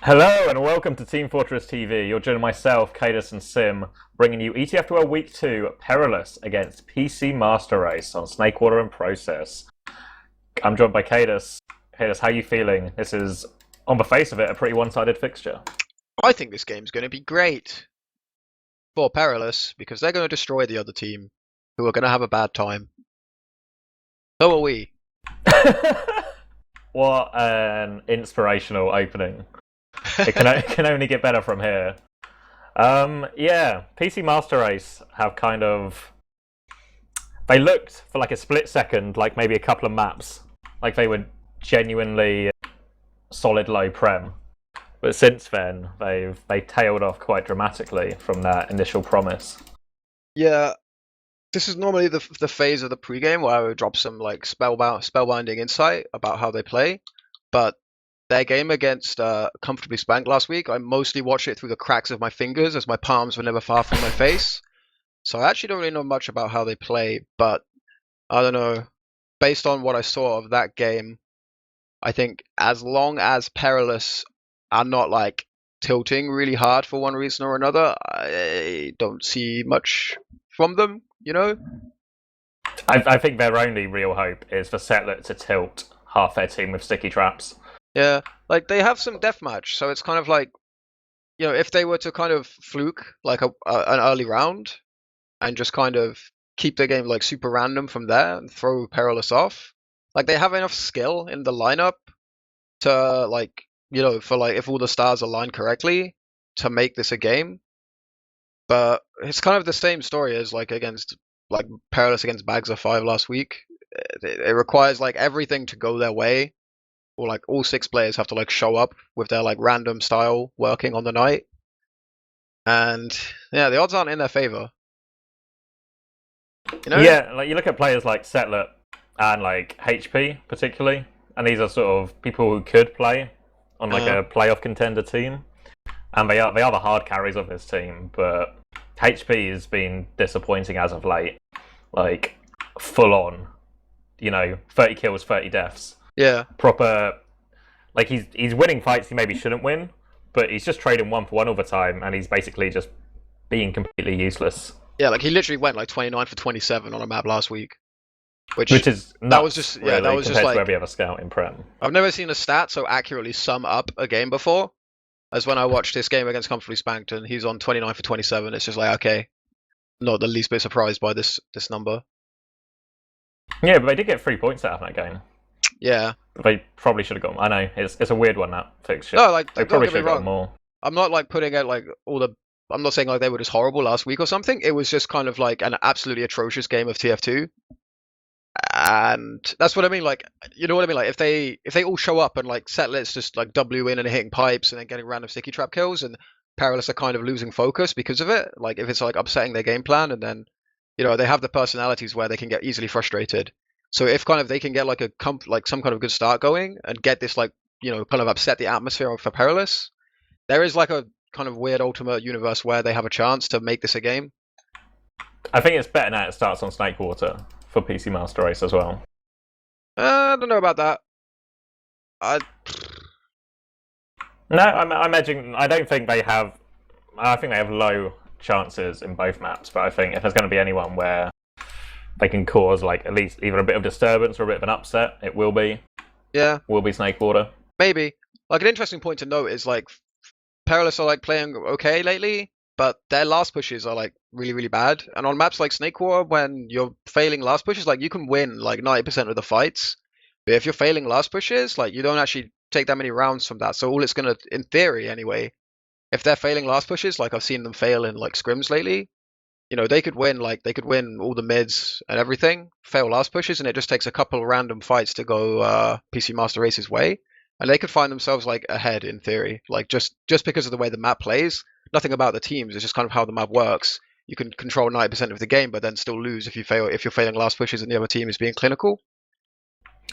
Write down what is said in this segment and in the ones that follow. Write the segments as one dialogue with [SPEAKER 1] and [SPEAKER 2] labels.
[SPEAKER 1] Hello and welcome to Team Fortress TV. You're joining myself, Kaidus and Sim, bringing you ETF2L Week 2 Perilous against PC Master Race on Snakewater and Process. I'm joined by Kaidus. Kaidus, how are you feeling? This is, on the face of it, a pretty one-sided fixture.
[SPEAKER 2] I think this game's going to be great for Perilous because they're going to destroy the other team who are going to have a bad time. So are we.
[SPEAKER 1] What an inspirational opening. It can only get better from here. Yeah, PC Master Race have kind of... They looked, for like a split second, like maybe a couple of maps, like they were genuinely solid low prem. But since then, they've tailed off quite dramatically from that initial promise.
[SPEAKER 2] Yeah, this is normally the phase of the pregame where I would drop some like spellbinding insight about how they play, but their game against Comfortably Spanked last week, I mostly watched it through the cracks of my fingers as my palms were never far from my face. So I actually don't really know much about how they play, but I don't know. Based on what I saw of that game, I think as long as Perilous are not like tilting really hard for one reason or another, I don't see much from them, you know?
[SPEAKER 1] I think their only real hope is for Setlet to tilt half their team with sticky traps.
[SPEAKER 2] Yeah, like they have some deathmatch, so it's kind of like, you know, if they were to kind of fluke like an early round and just kind of keep the game like super random from there and throw Perilous off, like they have enough skill in the lineup to like, you know, for like if all the stars align correctly to make this a game. But it's kind of the same story as like against like Perilous against Bags of 5 last week. It requires like everything to go their way, or like all 6 players have to like show up with their like random style working on the night. And yeah, the odds aren't in their favor. You know?
[SPEAKER 1] Yeah, like you look at players like Setlet and like HP particularly, and these are sort of people who could play on like a playoff contender team, and they are the hard carries of this team. But HP has been disappointing as of late, like full on, you know, 30 kills, 30 deaths.
[SPEAKER 2] Yeah.
[SPEAKER 1] Proper, like he's winning fights he maybe shouldn't win, but he's just trading 1-for-1 all the time, and he's basically just being completely useless.
[SPEAKER 2] Yeah, like he literally went like 29 for 27 on a map last week, which
[SPEAKER 1] is nuts,
[SPEAKER 2] that was just
[SPEAKER 1] really,
[SPEAKER 2] that was just
[SPEAKER 1] compared
[SPEAKER 2] like
[SPEAKER 1] to every other scout in Prem.
[SPEAKER 2] I've never seen a stat so accurately sum up a game before as when I watched this game against Comfortably Spanked and he's on 29 for 27. It's just like, okay, not the least bit surprised by this number.
[SPEAKER 1] Yeah, but they did get 3 points out of that game.
[SPEAKER 2] Yeah,
[SPEAKER 1] They probably should have got. I know it's a weird one, that fixture.
[SPEAKER 2] no, like
[SPEAKER 1] They
[SPEAKER 2] don't
[SPEAKER 1] probably
[SPEAKER 2] get me
[SPEAKER 1] should have got
[SPEAKER 2] wrong.
[SPEAKER 1] more.
[SPEAKER 2] I'm not like putting out like all the. I'm not saying like they were just horrible last week or something. It was just kind of like an absolutely atrocious game of TF2, and that's what I mean. Like, you know what I mean? Like if they all show up and like Setlet's just like W in and hitting pipes and then getting random sticky trap kills, and Perilous are kind of losing focus because of it. Like if it's like upsetting their game plan, and then you know they have the personalities where they can get easily frustrated. So if kind of they can get like like some kind of good start going and get this like, you know, kind of upset the atmosphere for Perilous, there is like a kind of weird alternate universe where they have a chance to make this a game.
[SPEAKER 1] I think it's better now it starts on Snakewater for PC Master Race as well.
[SPEAKER 2] I don't know about that.
[SPEAKER 1] No, I imagine. I don't think they have. I think they have low chances in both maps, but I think if there's going to be anyone where they can cause like at least either a bit of disturbance or a bit of an upset, it will be.
[SPEAKER 2] Yeah.
[SPEAKER 1] Will be Snakewater.
[SPEAKER 2] Maybe. Like an interesting point to note is like Perilous are like playing okay lately, but their last pushes are like really, really bad. And on maps like Snakewater, when you're failing last pushes, like you can win like 90% of the fights. But if you're failing last pushes, like you don't actually take that many rounds from that. So all it's gonna, in theory anyway, if they're failing last pushes, like I've seen them fail in like scrims lately, you know, they could win all the mids and everything, fail last pushes, and it just takes a couple random fights to go PC Master Race's way. And they could find themselves like ahead in theory, like just because of the way the map plays. Nothing about the teams, it's just kind of how the map works. You can control 90% of the game, but then still lose if you're failing last pushes and the other team is being clinical.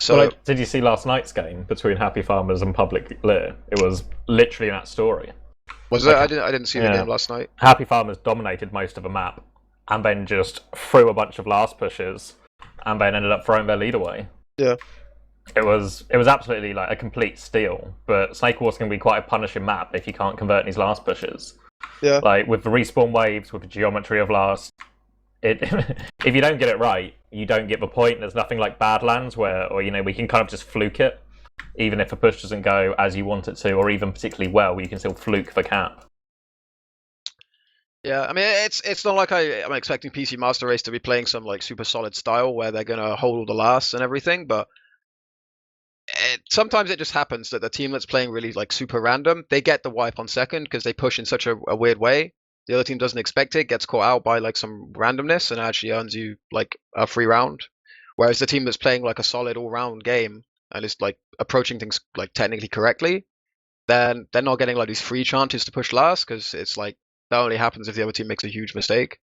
[SPEAKER 2] So,
[SPEAKER 1] well, like, did you see last night's game between Happy Farmers and Public Lear? It was literally that story.
[SPEAKER 2] was like, it? I didn't see the game last night.
[SPEAKER 1] Happy Farmers dominated most of the map, and then just threw a bunch of last pushes, and then ended up throwing their lead away.
[SPEAKER 2] Yeah.
[SPEAKER 1] It was absolutely like a complete steal. But Snake War's going to be quite a punishing map if you can't convert these last pushes.
[SPEAKER 2] Yeah.
[SPEAKER 1] Like with the respawn waves, with the geometry of last, it if you don't get it right, you don't get the point. There's nothing like Badlands where, or we can kind of just fluke it, even if a push doesn't go as you want it to, or even particularly well, you can still fluke the cap.
[SPEAKER 2] Yeah, I mean, it's not like I'm expecting PC Master Race to be playing some like super solid style where they're gonna hold the last and everything, but sometimes it just happens that the team that's playing really like super random, they get the wipe on second because they push in such a weird way. The other team doesn't expect it, gets caught out by like some randomness, and actually earns you like a free round. Whereas the team that's playing like a solid all-round game and is like approaching things like technically correctly, then they're not getting like these free chances to push last because it's like that only happens if the other team makes a huge mistake.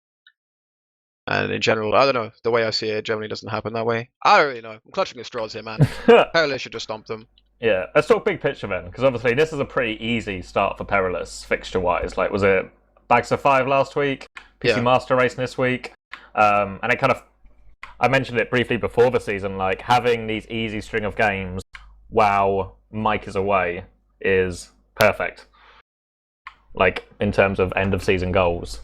[SPEAKER 2] And in general, I don't know, the way I see it generally doesn't happen that way. I don't really know. I'm clutching at straws here, man. Perilous should just stomp them.
[SPEAKER 1] Yeah, let's talk big picture then, because obviously this is a pretty easy start for Perilous fixture-wise. Like, was it Bags of 5 last week, PC Master Race this week? And it kind of, I mentioned it briefly before the season, like having these easy string of games while Mike is away is perfect. Like, in terms of end of season goals.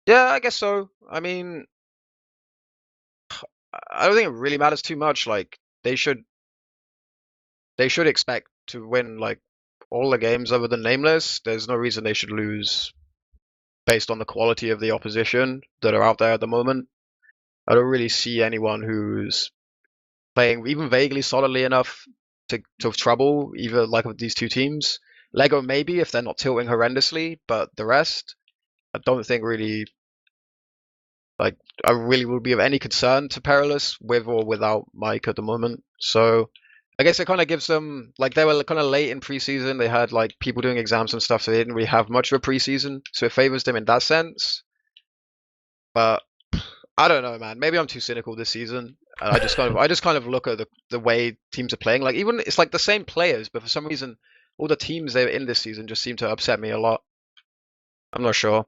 [SPEAKER 2] Yeah, I guess so. I mean, I don't think it really matters too much. Like, they should expect to win like all the games other than Nameless. There's no reason they should lose based on the quality of the opposition that are out there at the moment. I don't really see anyone who's playing even vaguely solidly enough to trouble either like of these two teams. Lego maybe if they're not tilting horrendously, but the rest I don't think really like I really would be of any concern to Perilous with or without Mike at the moment. So I guess it kind of gives them like they were kind of late in preseason. They had like people doing exams and stuff, so they didn't really have much of a preseason. So it favors them in that sense. But I don't know, man. Maybe I'm too cynical this season. And I just kind of look at the way teams are playing. Like even it's like the same players, but for some reason all the teams they're in this season just seem to upset me a lot. I'm not sure.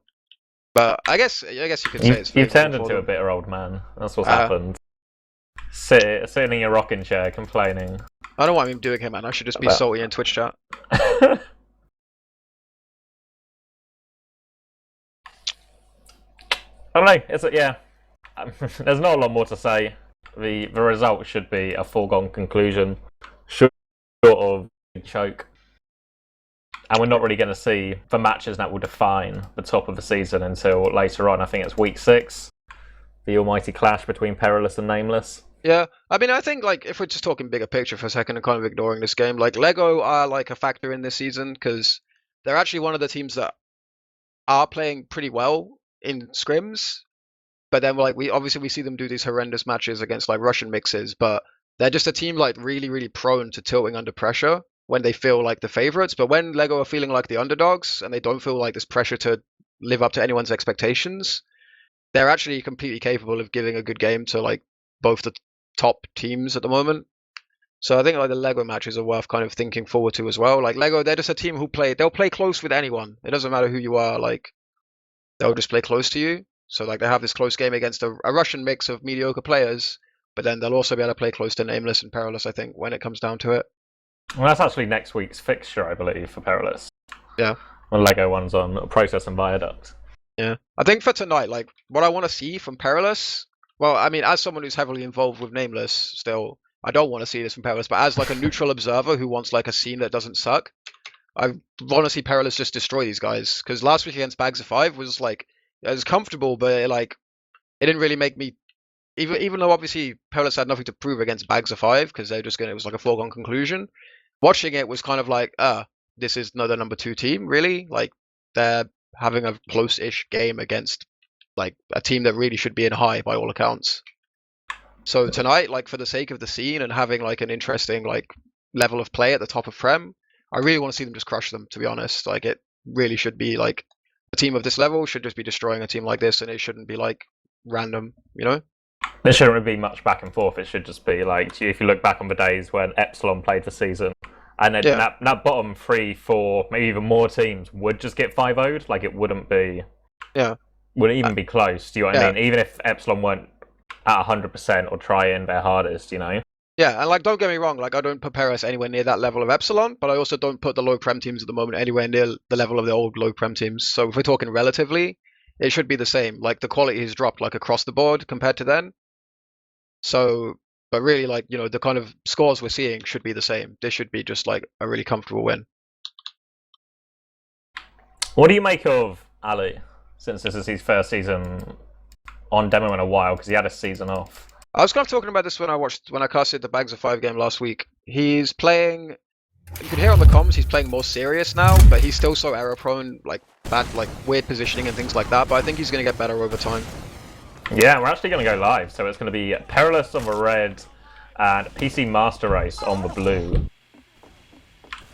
[SPEAKER 2] But I guess you could say it's
[SPEAKER 1] you've turned
[SPEAKER 2] favorable for
[SPEAKER 1] into a
[SPEAKER 2] them.
[SPEAKER 1] bitter old man. That's what's happened. Sitting in your rocking chair complaining.
[SPEAKER 2] I don't know what I'm doing here, man. I should just be salty in Twitch chat.
[SPEAKER 1] I don't know. There's not a lot more to say. The result should be a foregone conclusion, short of a choke, and we're not really going to see the matches that will define the top of the season until later on. I think it's week 6, the almighty clash between Perilous and Nameless.
[SPEAKER 2] Yeah, I mean, I think like if we're just talking bigger picture for a second and kind of ignoring this game, like Lego are like a factor in this season because they're actually one of the teams that are playing pretty well in scrims. But then like we see them do these horrendous matches against like Russian mixes, but they're just a team like really, really prone to tilting under pressure when they feel like the favorites. But when Lego are feeling like the underdogs and they don't feel like this pressure to live up to anyone's expectations, they're actually completely capable of giving a good game to like both the top teams at the moment. So I think like the Lego matches are worth kind of thinking forward to as well. Like Lego, they're just a team who they'll play close with anyone. It doesn't matter who you are, like they'll just play close to you. So like they have this close game against a Russian mix of mediocre players, but then they'll also be able to play close to Nameless and Perilous, I think, when it comes down to it.
[SPEAKER 1] Well, that's actually next week's fixture, I believe, for Perilous.
[SPEAKER 2] Yeah.
[SPEAKER 1] When Lego one's on Process and Viaduct.
[SPEAKER 2] Yeah. I think for tonight, like what I want to see from Perilous, well, I mean, as someone who's heavily involved with Nameless still, I don't want to see this from Perilous, but as like a neutral observer who wants like a scene that doesn't suck, I want to see Perilous just destroy these guys. Because last week against Bags of 5 was like, it was comfortable, but it didn't really make me, even though obviously Perilous had nothing to prove against Bags of 5, because they're just it was like a foregone conclusion. Watching it was kind of like, this is another number 2 team, really? Like, they're having a close-ish game against like a team that really should be in high by all accounts. So tonight, like for the sake of the scene and having like an interesting like level of play at the top of Prem, I really want to see them just crush them, to be honest. Like it really should be like a team of this level should just be destroying a team like this, and it shouldn't be like random, you know?
[SPEAKER 1] There shouldn't be much back and forth. It should just be like, if you look back on the days when Epsilon played the season, and then that bottom 3, 4, maybe even more teams would just get 5-0'd. Like it wouldn't even be close. Do you know what I mean? Even if Epsilon weren't at 100% or trying their hardest, you know.
[SPEAKER 2] Yeah, and like, don't get me wrong, like I don't put Perilous anywhere near that level of Epsilon, but I also don't put the low prem teams at the moment anywhere near the level of the old low prem teams. So if we're talking relatively, it should be the same. Like the quality has dropped like across the board compared to then. So, but really, like, you know, the kind of scores we're seeing should be the same. This should be just like a really comfortable win.
[SPEAKER 1] What do you make of alle, since this is his first season on demo in a while, because he had a season off?
[SPEAKER 2] I was kind of talking about this when I casted the Bags of Five game last week. He's playing. You can hear on the comms he's playing more serious now, but he's still so error prone, like bad, like weird positioning and things like that. But I think he's going to get better over time.
[SPEAKER 1] Yeah, we're actually going to go live, so it's going to be Perilous on the red and PC Master Race on the blue.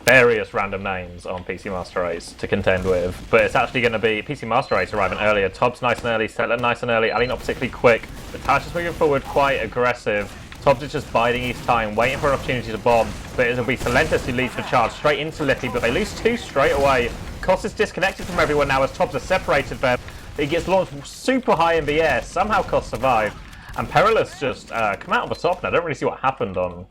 [SPEAKER 1] Various random names on PC Master Race to contend with, but it's actually going to be PC Master Race arriving earlier. Tobbs nice and early, Settler nice and early, alle not particularly quick, but Thalash is moving forward quite aggressive. Tobbs is just biding his time, waiting for an opportunity to bomb, but it'll be Celentus who leads the charge straight into Lippy, but they lose two straight away. Koss is disconnected from everyone now as Tobbs are separated there. He gets launched super high in the air, somehow Koss survived, and Perilous just come out of the top now. I don't really see what happened on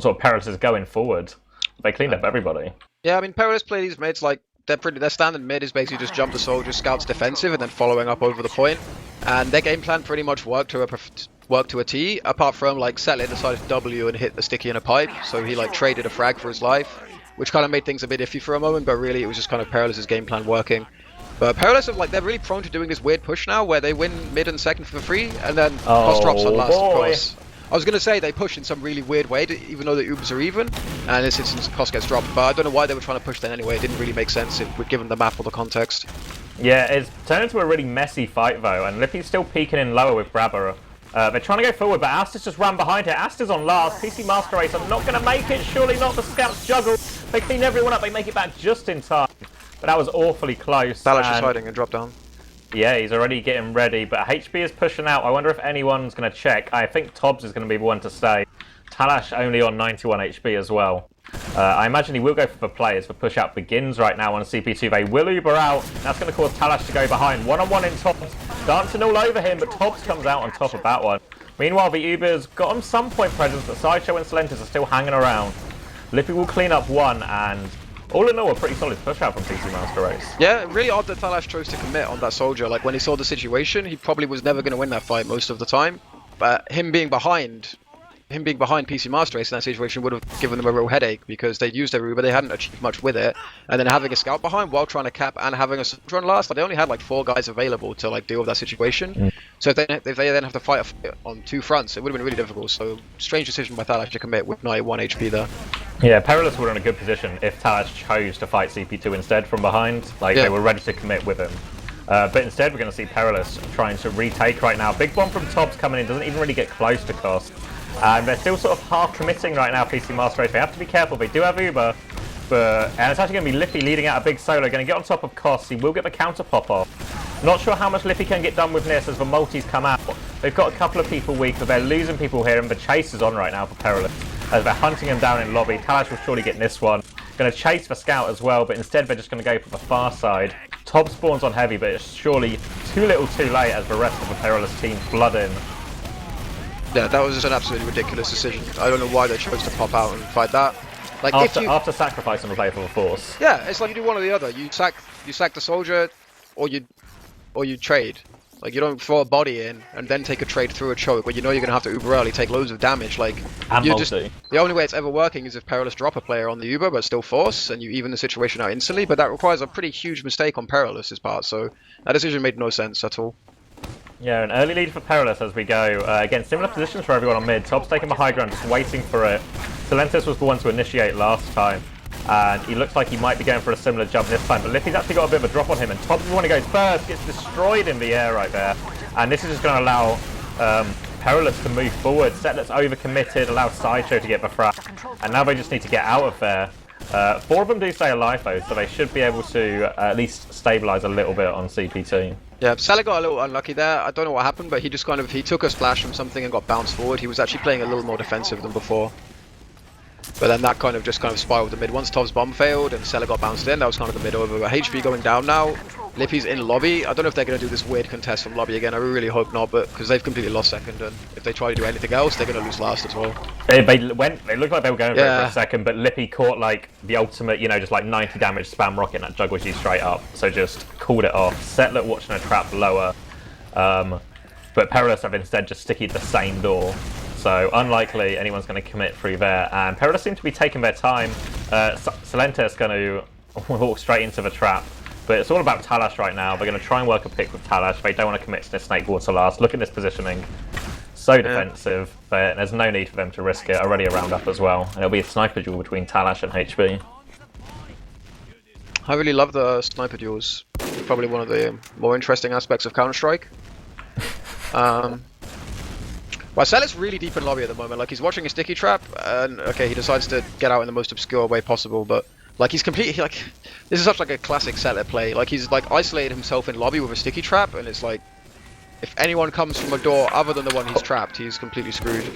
[SPEAKER 1] sort of Perilous going forward. They cleaned up everybody.
[SPEAKER 2] Yeah, I mean, Perilous play these mids like their standard mid is basically just jump the soldier, scouts defensive, and then following up over the point. And their game plan pretty much worked to a T, apart from like Settler decided to W and hit the sticky in a pipe, so he like traded a frag for his life, which kind of made things a bit iffy for a moment. But really, it was just kind of Perilous's game plan working. But Perilous, like, they're really prone to doing this weird push now, where they win mid and second for free, and then Koss drops on last, of course. I was going to say they push in some really weird way, even though the Ubers are even, and in this instance Koss gets dropped, but I don't know why they were trying to push then anyway. It didn't really make sense given the map or the context.
[SPEAKER 1] Yeah, it's turned into a really messy fight though, and Lippy's still peeking in lower with Brabber. They're trying to go forward, but Aster's just ran behind her. Aster's on last. PC Master Race are not going to make it, surely not. The scouts juggle. They clean everyone up, they make it back just in time. But that was awfully close.
[SPEAKER 2] Thalash is hiding and dropped down.
[SPEAKER 1] Yeah, he's already getting ready, but HB is pushing out. I wonder if anyone's going to check. I think Tobbs is going to be the one to stay. Thalash only on 91 HP as well. I imagine he will go for the players. The push out begins right now on CP2. They will Uber out. That's going to cause Thalash to go behind. One-on-one in Tobbs. Dancing all over him, but Tobbs comes out on top of that one. Meanwhile, the Ubers got on some point presence, but Sideshow and Celentus are still hanging around. Lippy will clean up one, and all in all, a pretty solid push out from PC Master Race.
[SPEAKER 2] Yeah, really odd that Thalash chose to commit on that soldier. Like, when he saw the situation, he probably was never going to win that fight most of the time. But him being behind PC Master Race in that situation would have given them a real headache, because they'd used their Uber, they hadn't achieved much with it, and then having a scout behind while trying to cap and having a soldier on last, like, they only had like 4 guys available to like deal with that situation. So if they then have to fight on 2 fronts, it would have been really difficult. So strange decision by Thalash to commit with 91 HP there.
[SPEAKER 1] Yeah, Perilous were in a good position if Thalash chose to fight CP2 instead from behind. Like, they were ready to commit with him. But instead, we're going to see Perilous trying to retake right now. Big bomb from Tobbs coming in, doesn't even really get close to Koss. And they're still sort of half committing right now, PC Master Race. They have to be careful. They do have Uber, and it's actually going to be Lippy leading out a big solo. Going to get on top of Koss. He will get the counter pop off. Not sure how much Lippy can get done with this as the multis come out. They've got a couple of people weak, but they're losing people here, and the chase is on right now for Perilous as they're hunting him down in lobby. Thalash will surely get this one. Going to chase the scout as well, but instead they're just going to go for the far side. Tobbs spawns on heavy, but it's surely too little too late as the rest of the Perilous team flood in.
[SPEAKER 2] Yeah, that was just an absolutely ridiculous decision. I don't know why they chose to pop out and fight that. Like,
[SPEAKER 1] after sacrificing the play for the force.
[SPEAKER 2] Yeah, it's like you do one or the other. You sack the soldier, or you trade. Like, you don't throw a body in and then take a trade through a choke where you know you're gonna have to Uber early, take loads of damage. Like,
[SPEAKER 1] and
[SPEAKER 2] you
[SPEAKER 1] multi.
[SPEAKER 2] The only way it's ever working is if Perilous drop a player on the Uber but still force, and you even the situation out instantly. But that requires a pretty huge mistake on Perilous's part. So that decision made no sense at all.
[SPEAKER 1] Yeah, an early lead for Perilous as we go. Again, similar positions for everyone on mid. Tobbs taking the high ground, just waiting for it. Celentus was the one to initiate last time, and he looks like he might be going for a similar jump this time, but Lippy's actually got a bit of a drop on him, and Tobbs is the one who goes first, gets destroyed in the air right there. And this is just going to allow Perilous to move forward. Settler's overcommitted, allows Sideshow to get the frag, and now they just need to get out of there. 4 of them do stay alive though, so they should be able to at least stabilise a little bit on CP2.
[SPEAKER 2] Yeah, Salah got a little unlucky there. I don't know what happened, but he just he took a splash from something and got bounced forward. He was actually playing a little more defensive than before. But then that just spiraled the mid. Once Tobbs bomb failed and Salah got bounced in, that was kind of the mid over. But HP going down now. Lippy's in lobby. I don't know if they're going to do this weird contest from lobby again. I really hope not, but because they've completely lost second, and if they try to do anything else, they're going to lose last as well.
[SPEAKER 1] They looked like they were going for it for a second, but Lippy caught like the ultimate, you know, just like 90 damage spam rocket and that juggles you straight up. So just called it off. Settler watching a trap lower, but Perilous have instead just stickied the same door. So unlikely anyone's going to commit through there, and Perilous seem to be taking their time. Silenta's going to walk straight into the trap. But it's all about Thalash right now. They're going to try and work a pick with Thalash. They don't want to commit to the Snake Water last. Look at this positioning. So defensive, but there's no need for them to risk it. Already a round up as well. And it'll be a sniper duel between Thalash and HB.
[SPEAKER 2] I really love the sniper duels. Probably one of the more interesting aspects of Counter-Strike. Well, Sellett's really deep in lobby at the moment. Like, he's watching a sticky trap, and okay, he decides to get out in the most obscure way possible, but like, he's completely, like, this is such like a classic Settler play. Like, he's like isolated himself in lobby with a sticky trap, and it's like, if anyone comes from a door other than the one he's trapped, he's completely screwed.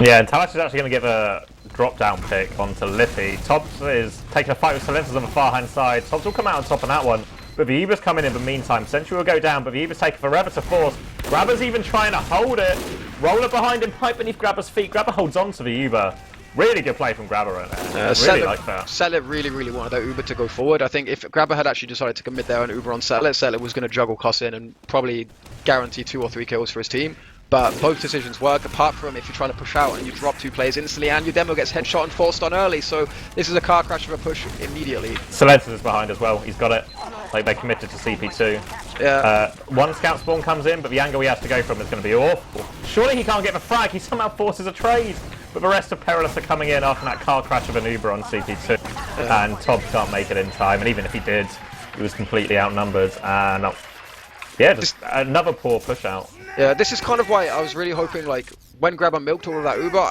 [SPEAKER 2] Yeah,
[SPEAKER 1] and Thalash is actually going to give a drop-down pick onto Lippy. Tobbs is taking a fight with Silencers on the far-hand side. Tobbs will come out on top on that one, but the Uber's coming in the meantime. Sentry will go down, but the Uber's taking forever to force. Grabber's even trying to hold it. Roller behind him, pipe beneath Grabber's feet. Grabber holds on to the Uber. Really good play from Grabber right now. Really like that.
[SPEAKER 2] Settler really wanted that Uber to go forward. I think if Grabber had actually decided to commit there on Uber on Settler, Settler was going to juggle Koss in and probably guarantee 2 or 3 kills for his team. But both decisions work, apart from if you're trying to push out and you drop 2 players instantly and your demo gets headshot and forced on early. So this is a car crash of a push immediately.
[SPEAKER 1] Silencers is behind as well. He's got it. Like, they committed to CP2.
[SPEAKER 2] Yeah.
[SPEAKER 1] One scout spawn comes in, but the angle he has to go from is going to be awful. Surely he can't get the frag. He somehow forces a trade. But the rest of Perilous are coming in after that car crash of an Uber on CP2. Yeah. And Tobbs can't make it in time. And even if he did, he was completely outnumbered. And yeah, just another poor push out.
[SPEAKER 2] Yeah, this is kind of why I was really hoping, like, when Grabber milked all of that Uber,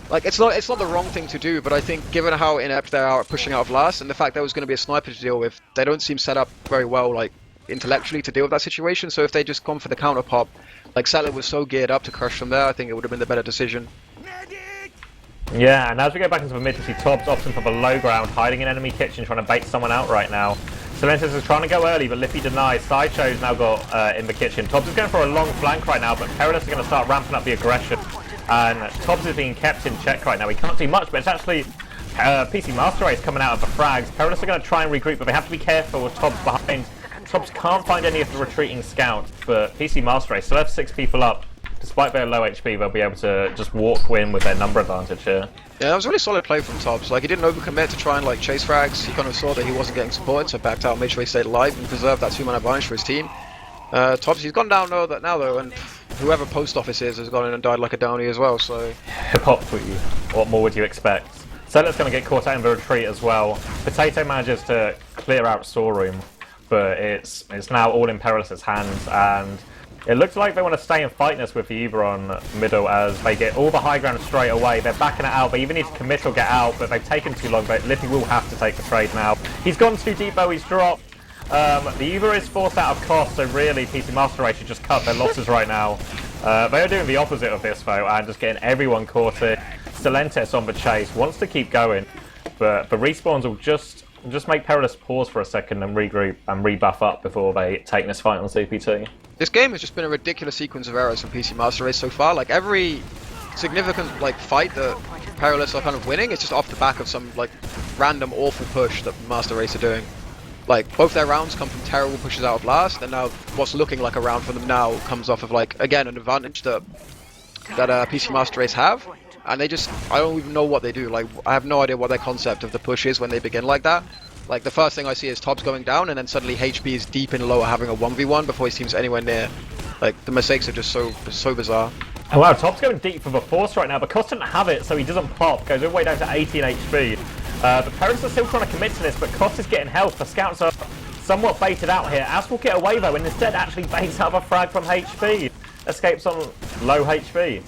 [SPEAKER 2] like, it's not the wrong thing to do, but I think given how inept they are at pushing out of last, and the fact there was going to be a sniper to deal with, they don't seem set up very well, like, intellectually to deal with that situation. So if they just gone for the counter pop, like, Settler was so geared up to crush from there, I think it would have been the better decision.
[SPEAKER 1] Yeah, and as we go back into the mid, we see Tobbs opting for the low ground, hiding in enemy kitchen, trying to bait someone out right now. Silencers is trying to go early, but Lippy denies. Sideshow's now got in the kitchen. Tobbs is going for a long flank right now, but Perilous is going to start ramping up the aggression. And Tobbs is being kept in check right now. He can't do much, but it's actually PC Master Race coming out of the frags. Perilous are going to try and regroup, but they have to be careful with Tobbs behind. Tobbs can't find any of the retreating scouts, but PC Master Race still have 6 people up. Despite their low HP, they'll be able to just walk win with their number advantage here. Yeah,
[SPEAKER 2] that was a really solid play from Tobbs. Like, he didn't overcommit to try and like chase frags. He kind of saw that he wasn't getting supported, so backed out, made sure he stayed alive and preserved that 2-man advantage for his team. Tobbs, he's gone down now though, and whoever post office is has gone in and died like a downy as well. So
[SPEAKER 1] hip-hop for you. What more would you expect? Settler's going to get caught out in the retreat as well. Potato manages to clear out storeroom, but it's now all in Perilous's hands, and it looks like they want to stay in fightness with the Uber on middle as they get all the high ground straight away. They're backing it out. They even need to commit or get out, but they've taken too long. But Lippy will have to take the trade now. He's gone too deep though. He's dropped. The Uber is forced out of cost, so really PC Master Race should just cut their losses right now. They are doing the opposite of this though, and just getting everyone caught in. Silentes on the chase, wants to keep going, but the respawns will just make Perilous pause for a second and regroup and rebuff up before they take this fight on CP2.
[SPEAKER 2] This game has just been a ridiculous sequence of errors from PC Master Race so far. Like, every significant like fight that Perilous are kind of winning, it's just off the back of some like random awful push that Master Race are doing. Like, both their rounds come from terrible pushes out of last, and now what's looking like a round for them now comes off of, like, again, an advantage that PC Master Race have. And they just, I don't even know what they do. Like, I have no idea what their concept of the push is when they begin like that. Like, the first thing I see is Tobbs going down, and then suddenly HB is deep in lower having a 1v1 before his team's anywhere near. Like, the mistakes are just so bizarre.
[SPEAKER 1] Oh wow, Tobbs going deep for the force right now, but Koss didn't have it, so he doesn't pop. Goes all the way down to 18 HP. But Perilous are still trying to commit to this, but Koss is getting health. The scouts are somewhat baited out here. As will get away though, and instead actually baits out a frag from HP. Escapes on low HP.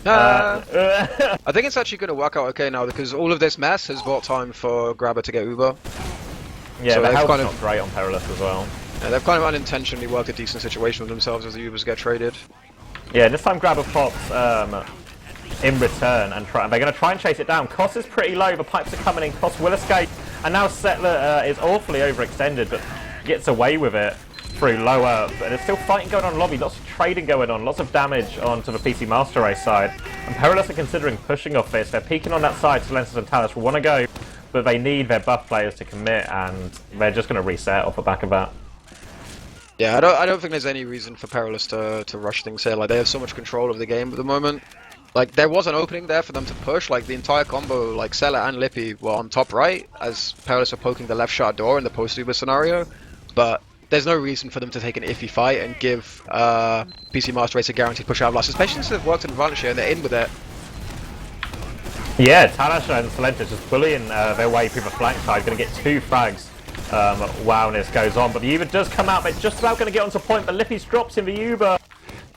[SPEAKER 2] I think it's actually going to work out okay now, because all of this mess has bought time for Grabber to get Uber.
[SPEAKER 1] Yeah,
[SPEAKER 2] so
[SPEAKER 1] the health's not great on Perilous as well.
[SPEAKER 2] Yeah, they've kind of unintentionally worked a decent situation with themselves as the Ubers get traded.
[SPEAKER 1] Yeah, this time Grabber pops in return, and they're going to try and chase it down. Koss is pretty low, the pipes are coming in, Koss will escape, and now Settler is awfully overextended, but gets away with it through lower, but there's still fighting going on lobby, lots of trading going on, lots of damage onto the PC Master Race side. And Perilous are considering pushing off this. They're peeking on that side, so Lenses and Thalash will want to go, but they need their buff players to commit, and they're just going to reset off the back of that.
[SPEAKER 2] Yeah, I don't think there's any reason for Perilous to rush things here. Like, they have so much control of the game at the moment. Like, there was an opening there for them to push. Like, the entire combo, like Sela and Lippy were on top right as Perilous were poking the left shot door in the post-Uber scenario. But there's no reason for them to take an iffy fight and give PC Master Race a guaranteed push out of last, especially since they've worked an advantage here and they're in with it.
[SPEAKER 1] Yeah, Thalash and Silentis just bullying their way through the flank side, going to get 2 frags while this goes on. But the Uber does come out, they're just about going to get onto point, but Lippy's drops in the Uber.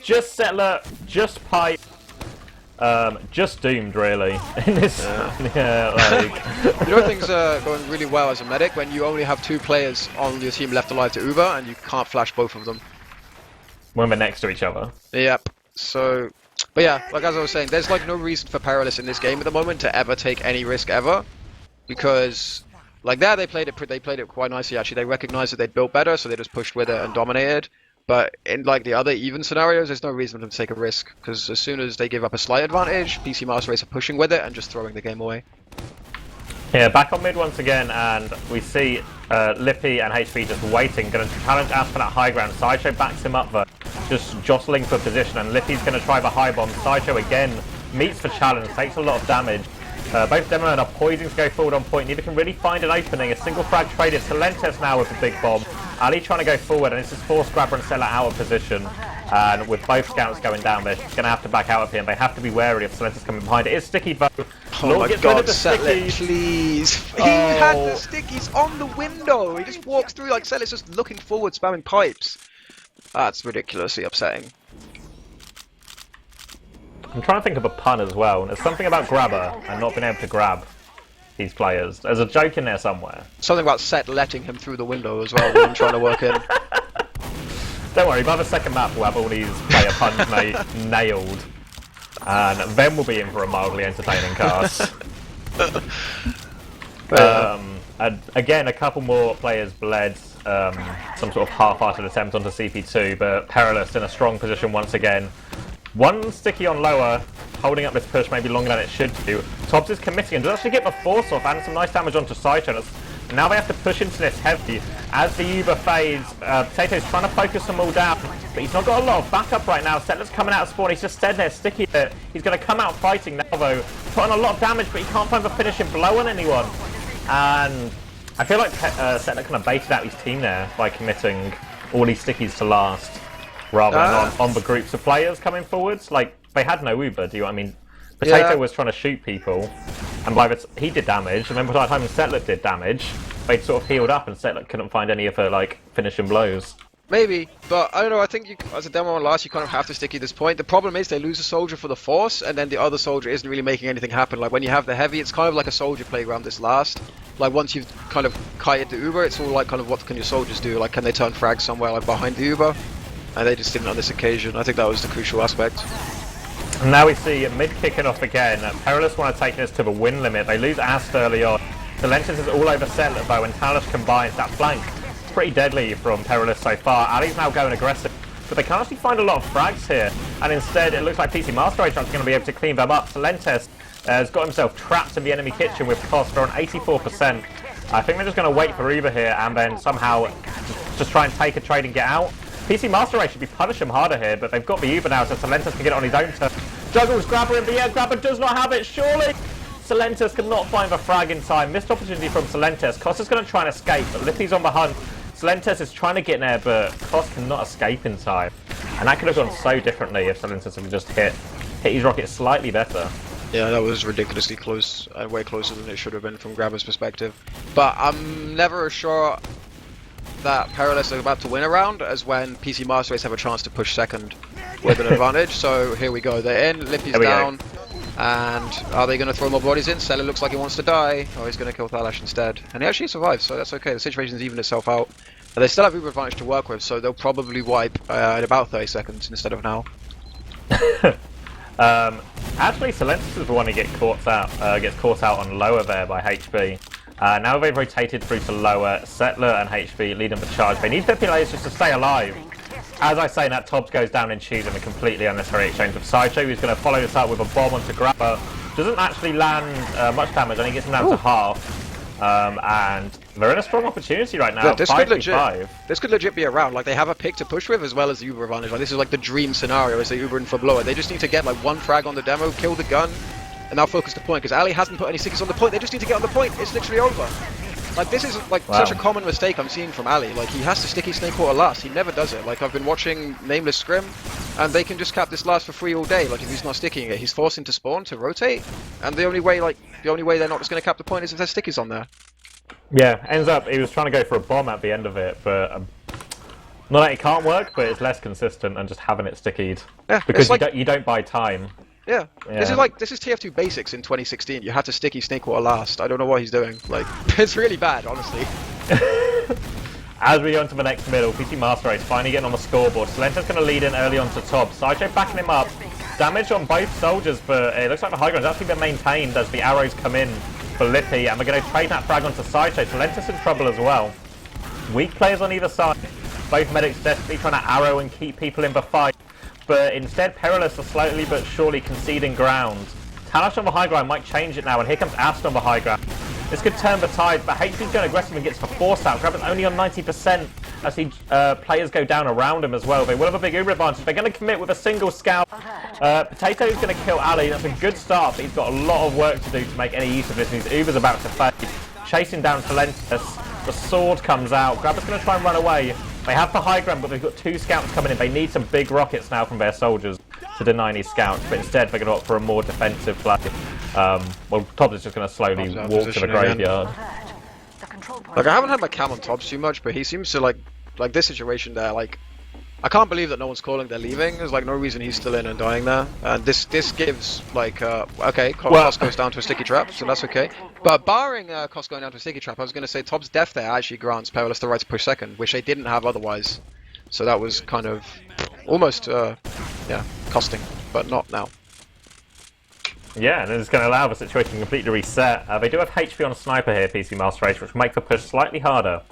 [SPEAKER 1] Just Settler, just Pipe, just doomed really. In this, like...
[SPEAKER 2] You know things are going really well as a medic when you only have 2 players on your team left alive to Uber and you can't flash both of them.
[SPEAKER 1] When they're next to each other.
[SPEAKER 2] Yep, so... But yeah, like as I was saying, there's like no reason for Perilous in this game at the moment to ever take any risk ever, because like there they played it quite nicely actually. They recognized that they'd built better, so they just pushed with it and dominated. But in like the other even scenarios, there's no reason for them to take a risk, because as soon as they give up a slight advantage, PC Master Race are pushing with it and just throwing the game away.
[SPEAKER 1] Yeah, back on mid once again, and we see Lippy and HP just waiting, going to challenge Asp for that high ground. Sideshow backs him up though, just jostling for position, and Lippy's going to try the high bomb. Sideshow again meets the challenge, takes a lot of damage. Both Demo are poising to go forward on point. Neither can really find an opening. A single frag traded. Silentes now with the big bomb. Ali trying to go forward, and this is force Grabber and Seller out of position. And with both scouts going down, they're going to have to back out of here. And they have to be wary of Silentes coming behind. It is sticky though.
[SPEAKER 2] Oh my god, Setlet, please! He had the stickies on the window! He just walks through like Setlet's just looking forward, spamming pipes. That's ridiculously upsetting.
[SPEAKER 1] I'm trying to think of a pun as well. There's something about Grabber and not being able to grab these players. There's a joke in there somewhere.
[SPEAKER 2] Something about Set letting him through the window as well when I'm trying to work in.
[SPEAKER 1] Don't worry, by the second map we'll have all these player puns nailed. And then we'll be in for a mildly entertaining cast. And again, a couple more players bled. Some sort of half-hearted attempt onto CP2, but Perilous in a strong position once again. One sticky on lower, holding up this push maybe longer than it should do. Tobbs is committing and does actually get the force off and some nice damage onto Sideshow. Now they have to push into this heavy. As the Uber fades, Potato's trying to focus them all down, but he's not got a lot of backup right now. Settler's coming out of spawn, he's just stayed there, sticky there. He's going to come out fighting now though, putting a lot of damage, but he can't find the finishing blow on anyone. And I feel like Settler kind of baited out his team there by committing all these stickies to last, rather than on the groups of players coming forwards. Like, they had no Uber, do you know what I mean? Potato was trying to shoot people, and he did damage, and then by the time Settler did damage, they'd sort of healed up, and Settler couldn't find any of her, like, finishing blows.
[SPEAKER 2] Maybe, but I don't know, I think you, as a demo on last, you kind of have to sticky at this point. The problem is they lose a soldier for the force, and then the other soldier isn't really making anything happen. Like, when you have the heavy, it's kind of like a soldier playground this last. Like, once you've kind of kited the Uber, it's all like, kind of, what can your soldiers do? Like, can they turn frags somewhere, like, behind the Uber? And they just didn't on this occasion. I think that was the crucial aspect.
[SPEAKER 1] And now we see mid kicking off again. Perilous want to take this to the win limit. They lose Ast early on. The Lenses is all over Settler though, and Thalash combines that flank. It's pretty deadly from Perilous so far. Ali's now going aggressive, but they can't actually find a lot of frags here. And instead, it looks like PC Master Race is going to be able to clean them up. Silentes has got himself trapped in the enemy kitchen with Cost on 84%. I think they're just going to wait for Uber here and then somehow just try and take a trade and get out. PC Master Race should be punishing him harder here, but they've got the Uber now, so Silentes can get it on his own turn. Juggles Grabber in the air, Grabber does not have it, surely! Silentes cannot find the frag in time. Missed opportunity from Silentes. Costa's going to try and escape, but Lippy's on the hunt. Silentes is trying to get in there, but Cost cannot escape in time. And that could have gone so differently if Silentes had just hit his rocket slightly better.
[SPEAKER 2] Yeah, that was ridiculously close, way closer than it should have been from Grabber's perspective. But I'm never as sure that Perilous are about to win a round as when PC Master Race have a chance to push second with an advantage. So here we go, they're in, Lippy's down, and are they going to throw more bodies in? Seller looks like he wants to die, or he's going to kill Thalash instead. And he actually survives, so that's okay, the situation's evened itself out. And they still have Uber advantage to work with, so they'll probably wipe in about 30 seconds instead of now.
[SPEAKER 1] Actually, Silentes is the one who gets caught out on lower there by HB. Now they've rotated through to lower. Settler and HB leading the charge. They need Perilous just to stay alive. As I say, that Tobbs goes down in choosing a completely unnecessary exchange with Sideshow, who's going to follow this up with a bomb onto Grabber. Doesn't actually land much damage, only gets him down to half. And they're in a strong opportunity right now.
[SPEAKER 2] Look, this could legit be a round. Like, they have a pick to push with as well as the Uber advantage. Like, this is like the dream scenario as they Uber in for blower. They just need to get like one frag on the demo, kill the gun, and now focus the point. Because alle hasn't put any stickies on the point. They just need to get on the point. It's literally over. Like, this is like such a common mistake I'm seeing from alle. Like, he has to sticky snake quarter last. He never does it. Like, I've been watching Nameless Scrim, and they can just cap this last for free all day. Like, if he's not sticking it, he's forced into spawn to rotate, and the only way they're not just going to cap the point is if there's stickies on there.
[SPEAKER 1] Yeah, ends up he was trying to go for a bomb at the end of it, but not that it can't work, but it's less consistent than just having it stickied. Yeah, because you don't buy time.
[SPEAKER 2] Yeah. This is TF2 basics in 2016. You had to sticky snake quarter last. I don't know what he's doing. Like, it's really bad, honestly.
[SPEAKER 1] As we go on to the next middle, PC Master Race finally getting on the scoreboard. Salenta's going to lead in early on to top. Sideshow backing him up. Damage on both soldiers, but it looks like the high ground's actually been maintained as the arrows come in for Lippy, and we're going to trade that frag onto Sideshow. Salenta's in trouble as well. Weak players on either side. Both medics desperately trying to arrow and keep people in the fight. But instead, Perilous are slowly but surely conceding ground. Thalash on the high ground might change it now, and here comes Ast on the high ground. This could turn the tide, but HP's going aggressive and gets the force out. Grabber's only on 90% as the players go down around him as well. They will have a big Uber advantage. They're going to commit with a single scout. Potato's going to kill alle. That's a good start, but he's got a lot of work to do to make any use of this. And his Uber's about to fade. Chasing down Talentus. The sword comes out. Grabber's going to try and run away. They have the high ground, but they've got two scouts coming in. They need some big rockets now from their soldiers to deny any scouts, but instead they're going to opt for a more defensive play. Well, Tobbs is just going to slowly walk to the graveyard.
[SPEAKER 2] Like, I haven't had my cam on Tobbs too much, but he seems to like this situation there. Like, I can't believe that no one's calling they're leaving. There's like no reason he's still in and dying there. And this gives like okay, cost goes down to a sticky trap, so that's okay. But barring cost going down to a sticky trap, I was going to say Tobbs' death there actually grants Perilous the right to push second, which they didn't have otherwise. So that was kind of almost yeah, costing, but not now.
[SPEAKER 1] Yeah, and it's going to allow the situation to completely reset. They do have HP on a sniper here, PC Master Race, which will make the push slightly harder.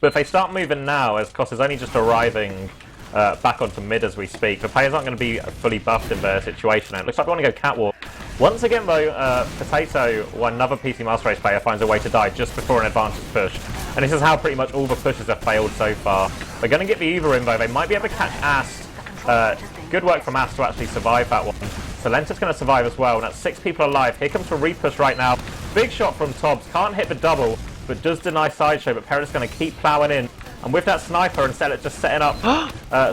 [SPEAKER 1] But if they start moving now, as Koss is only just arriving back onto mid as we speak, the players aren't going to be fully buffed in their situation. And it looks like they want to go catwalk. Once again, though, Potato, or another PC Master Race player, finds a way to die just before an advantage push. And this is how pretty much all the pushes have failed so far. They're going to get the Uber in, though. They might be able to catch Ast. Good work from Ast to actually survive that one. Salenta's going to survive as well, and that's 6 people alive. Here comes a repush right now. Big shot from Tobbs. Can't hit the double, but does deny Sideshow, but Perilous going to keep ploughing in. And with that sniper, instead of just setting up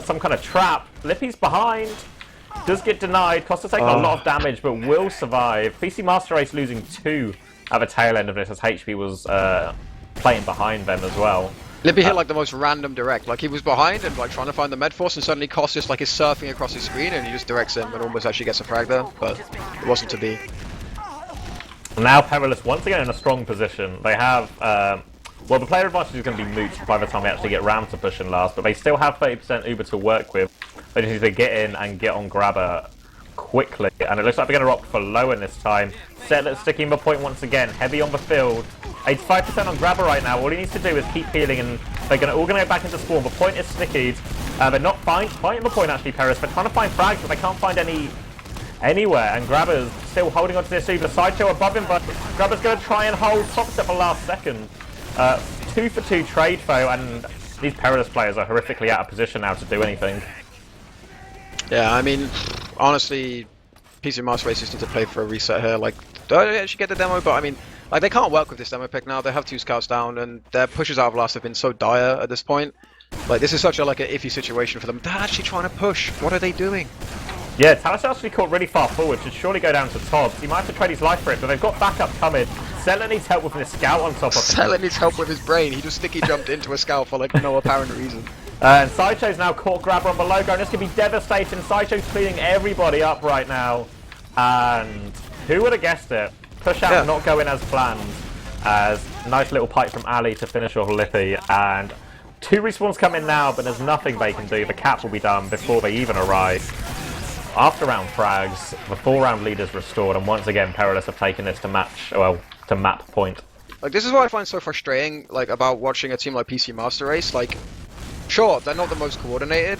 [SPEAKER 1] some kind of trap, Lippy's behind. Does get denied. Costa's taking a lot of damage, but will survive. PC Master Race losing 2 at the tail end of this, as HP was playing behind them as well.
[SPEAKER 2] Lippy hit like the most random direct. Like, he was behind and like trying to find the med force, and suddenly Koss just like is surfing across his screen, and he just directs him and almost actually gets a frag there, but it wasn't to be.
[SPEAKER 1] Now Perilous once again in a strong position. They have well, the player advantage is going to be moot by the time they actually get round to pushing last, but they still have 30% Uber to work with. They just need to get in and get on Grabber quickly, and it looks like they're going to opt for low in this time. Settler sticking the point once again, heavy on the field. 85% on Grabber right now. All he needs to do is keep healing, and they're all going to go back into spawn. The point is stickied. They're not fighting the point actually, Perilous. They're trying to find frags, but they can't find anywhere, and Grabber's still holding on to this Uber. Sideshow above him, but Grabber's going to try and hold Tops at the last second. 2 for 2 trade foe, and these Perilous players are horrifically out of position now to do anything.
[SPEAKER 2] Yeah, I mean, honestly, PC Master Race just need to play for a reset here. Like, do I actually get the demo? But I mean, like, they can't work with this demo pick now. They have 2 scouts down, and their pushes out of last have been so dire at this point. Like, this is such a like an iffy situation for them. They're actually trying to push. What are they doing?
[SPEAKER 1] Yeah, Thalash actually caught really far forward. Should surely go down to Tobbs. He might have to trade his life for it, but they've got backup coming. Settler needs help with this scout on top of him.
[SPEAKER 2] Settler needs help with his brain. He just sticky jumped into a scout for like no apparent reason.
[SPEAKER 1] And Sideshow's now caught Grabber on the low ground. This could be devastating. Sideshow's cleaning everybody up right now. And who would have guessed it? Push out not going as planned. As nice little pipe from alle to finish off Lippy. And 2 respawns come in now, but there's nothing they can do. The cap will be done before they even arrive. After round frags, the 4-round lead is restored, and once again Perilous have taken this to match, well, to map point.
[SPEAKER 2] Like, this is what I find so frustrating, like, about watching a team like PC Master Race. Like, sure, they're not the most coordinated,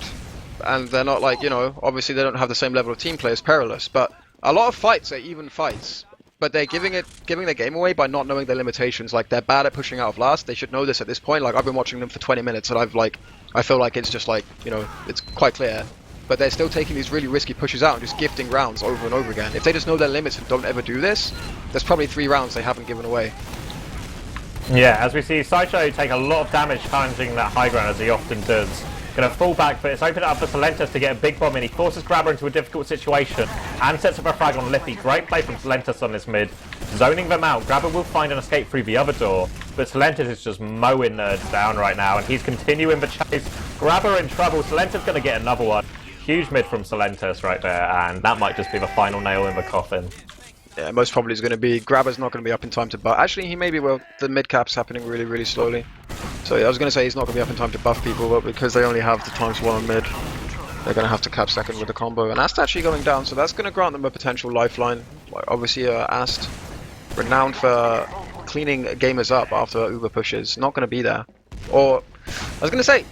[SPEAKER 2] and they're not, like, you know, obviously they don't have the same level of team play as Perilous, but a lot of fights are even fights. But they're giving their game away by not knowing their limitations. Like, they're bad at pushing out of last. They should know this at this point. Like, I've been watching them for 20 minutes, and I feel like it's just like, you know, it's quite clear. But they're still taking these really risky pushes out and just gifting rounds over and over again. If they just know their limits and don't ever do this, there's probably 3 rounds they haven't given away.
[SPEAKER 1] Yeah, as we see Sideshow take a lot of damage challenging that high ground as he often does. Gonna fall back, but it's opened up for Salentus to get a big bomb in. He forces Grabber into a difficult situation and sets up a frag on Lippy. Great play from Salentus on this mid. Zoning them out. Grabber will find an escape through the other door, but Salentus is just mowing nerds down right now, and he's continuing the chase. Grabber in trouble. Salentus gonna get another one. Huge mid from Salentus right there, and that might just be the final nail in the coffin.
[SPEAKER 2] Yeah, most probably is going to be Grabber's not going to be up in time to buff. Actually, he maybe will. The mid cap's happening really, really slowly. So I was going to say he's not going to be up in time to buff people, but because they only have the ×1 on mid, they're going to have to cap second with the combo. And Ast actually going down, so that's going to grant them a potential lifeline. Like, obviously, Ast, renowned for cleaning gamers up after Uber pushes, not going to be there. Or, I was going to say,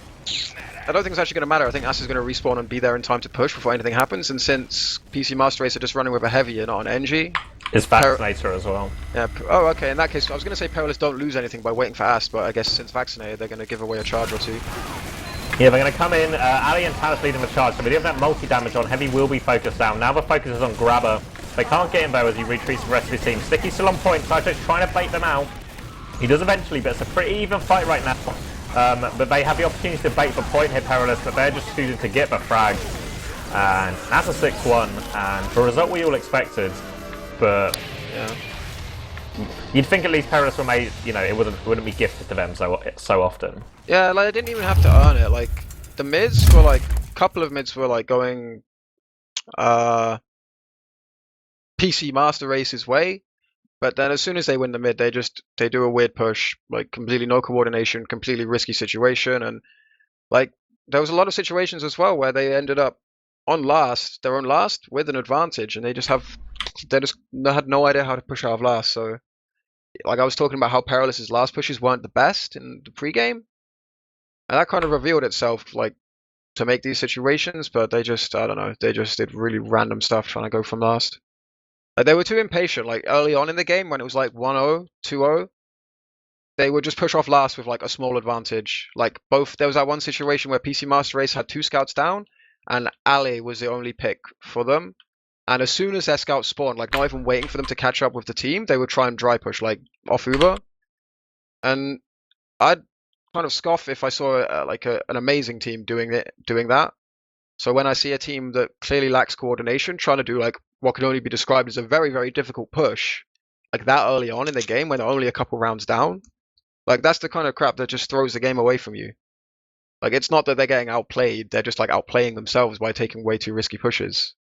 [SPEAKER 2] I don't think it's actually going to matter. I think Ast is going to respawn and be there in time to push before anything happens. And since PC Master Race are just running with a heavy and not an NG,
[SPEAKER 1] Is Vaccinator as well.
[SPEAKER 2] yeah. Oh, okay. In that case, I was going to say Perilous don't lose anything by waiting for Ast, but I guess since Vaccinated, they're going to give away a charge or two.
[SPEAKER 1] Yeah, they're going to come in. Ali and Thalash leading the charge, so they don't have multi-damage on. Heavy will be focused down. Now the focus is on Grabber. They can't get him though as he retreats the rest of his team. Sticky's still on point. Sideshow's trying to bait them out. He does eventually, but it's a pretty even fight right now. But they have the opportunity to bait the point here, Perilous, but they're just choosing to get the frag. And that's a 6-1, and the result we all expected. But
[SPEAKER 2] Yeah.
[SPEAKER 1] you'd think at least Perilous were made, you know, it wouldn't be gifted to them so often.
[SPEAKER 2] Yeah, like, they didn't even have to earn it. Like, the mids were like, a couple of mids were like going PC Master Race's way. But then as soon as they win the mid, they do a weird push, like completely no coordination, completely risky situation, and like there was a lot of situations as well where they ended up on their own last with an advantage, and they just had no idea how to push out of last. So like I was talking about how Perilous's last pushes weren't the best in the pregame, and that kind of revealed itself like to make these situations, but I don't know, they just did really random stuff trying to go from last. Like, they were too impatient. Like early on in the game when it was like 1-0, 2-0, they would just push off last with like a small advantage. Like there was that one situation where PC Master Race had 2 scouts down and alle was the only pick for them. And as soon as their scouts spawned, like not even waiting for them to catch up with the team, they would try and dry push like off Uber. And I'd kind of scoff if I saw like an amazing team doing that. So when I see a team that clearly lacks coordination trying to do like what can only be described as a very, very difficult push, like that early on in the game when they're only a couple rounds down, like that's the kind of crap that just throws the game away from you. Like it's not that they're getting outplayed, they're just like outplaying themselves by taking way too risky pushes.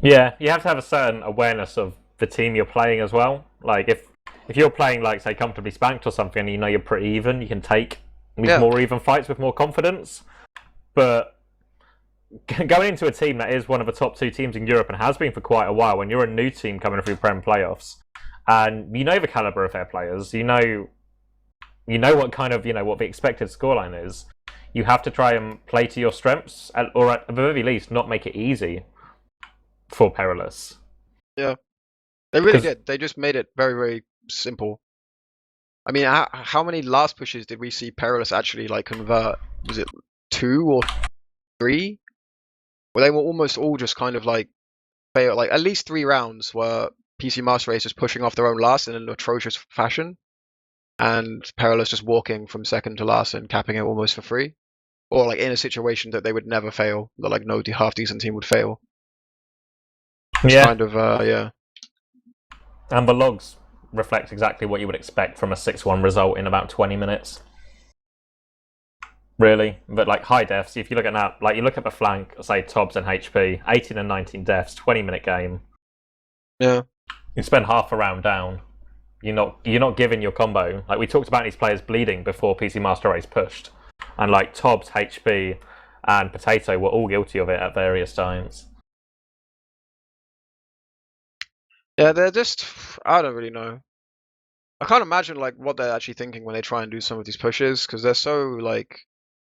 [SPEAKER 1] Yeah, you have to have a certain awareness of the team you're playing as well. Like if you're playing like say comfortably spanked or something and you know you're pretty even, you can take these more even fights with more confidence. But going into a team that is one of the top 2 teams in Europe and has been for quite a while, when you're a new team coming through Prem playoffs, and you know the caliber of their players, you know what kind of what the expected scoreline is. You have to try and play to your strengths, or at the very least, not make it easy for Perilous.
[SPEAKER 2] Yeah, they really did. They just made it very, very simple. I mean, how many last pushes did we see Perilous actually like convert? Was it 2 or 3? Well, they were almost all just kind of like fail. Like at least 3 rounds were PC Master Race just pushing off their own last in an atrocious fashion, and Perilous just walking from second to last and capping it almost for free, or like in a situation that they would never fail, that like no half decent team would fail.
[SPEAKER 1] Yeah.
[SPEAKER 2] Kind of yeah.
[SPEAKER 1] And the logs reflect exactly what you would expect from a 6-1 result in about 20 minutes. Really, but like high deaths. If you look at that, like you look at the flank, say Tobbs and HP, 18 and 19 deaths, 20-minute game.
[SPEAKER 2] Yeah.
[SPEAKER 1] You spend half a round down. You're not giving your combo. Like we talked about these players bleeding before PC Master Race pushed, and like Tobbs, HP, and Potato were all guilty of it at various times.
[SPEAKER 2] Yeah, they're just I don't really know. I can't imagine like what they're actually thinking when they try and do some of these pushes, because they're so like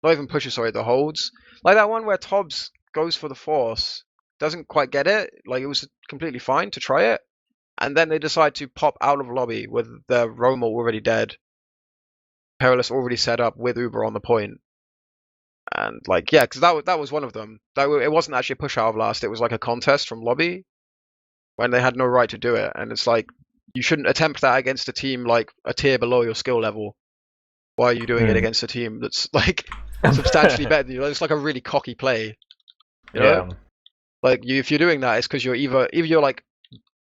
[SPEAKER 2] not even pushes, sorry, the holds. Like that one where Tobbs goes for the force, doesn't quite get it. Like it was completely fine to try it, and then they decide to pop out of lobby with their Romo already dead, Perilous already set up with Uber on the point. And like yeah, because that was one of them. It wasn't actually a push out of last. It was like a contest from lobby when they had no right to do it. And it's like you shouldn't attempt that against a team like a tier below your skill level. Why are you doing it against a team that's like substantially better than you? It's like a really cocky play. You know?
[SPEAKER 1] Yeah.
[SPEAKER 2] Like if you're doing that, it's because you're either you're like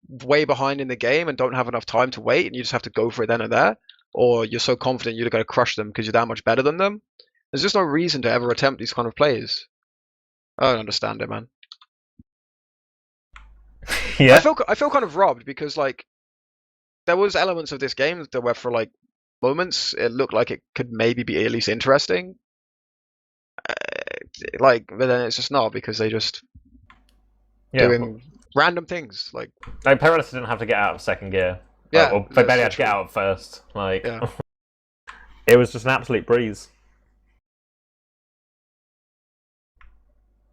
[SPEAKER 2] way behind in the game and don't have enough time to wait, and you just have to go for it then and there, or you're so confident you're going to crush them because you're that much better than them. There's just no reason to ever attempt these kind of plays. I don't understand it, man.
[SPEAKER 1] Yeah.
[SPEAKER 2] I feel kind of robbed because like there was elements of this game that were for like moments it looked like it could maybe be at least interesting. Like, but then it's just not because they just doing random things. Like,
[SPEAKER 1] no, Perilous didn't have to get out of second gear.
[SPEAKER 2] yeah,
[SPEAKER 1] Or they barely had to get out of first. Like,
[SPEAKER 2] yeah.
[SPEAKER 1] It was just an absolute breeze.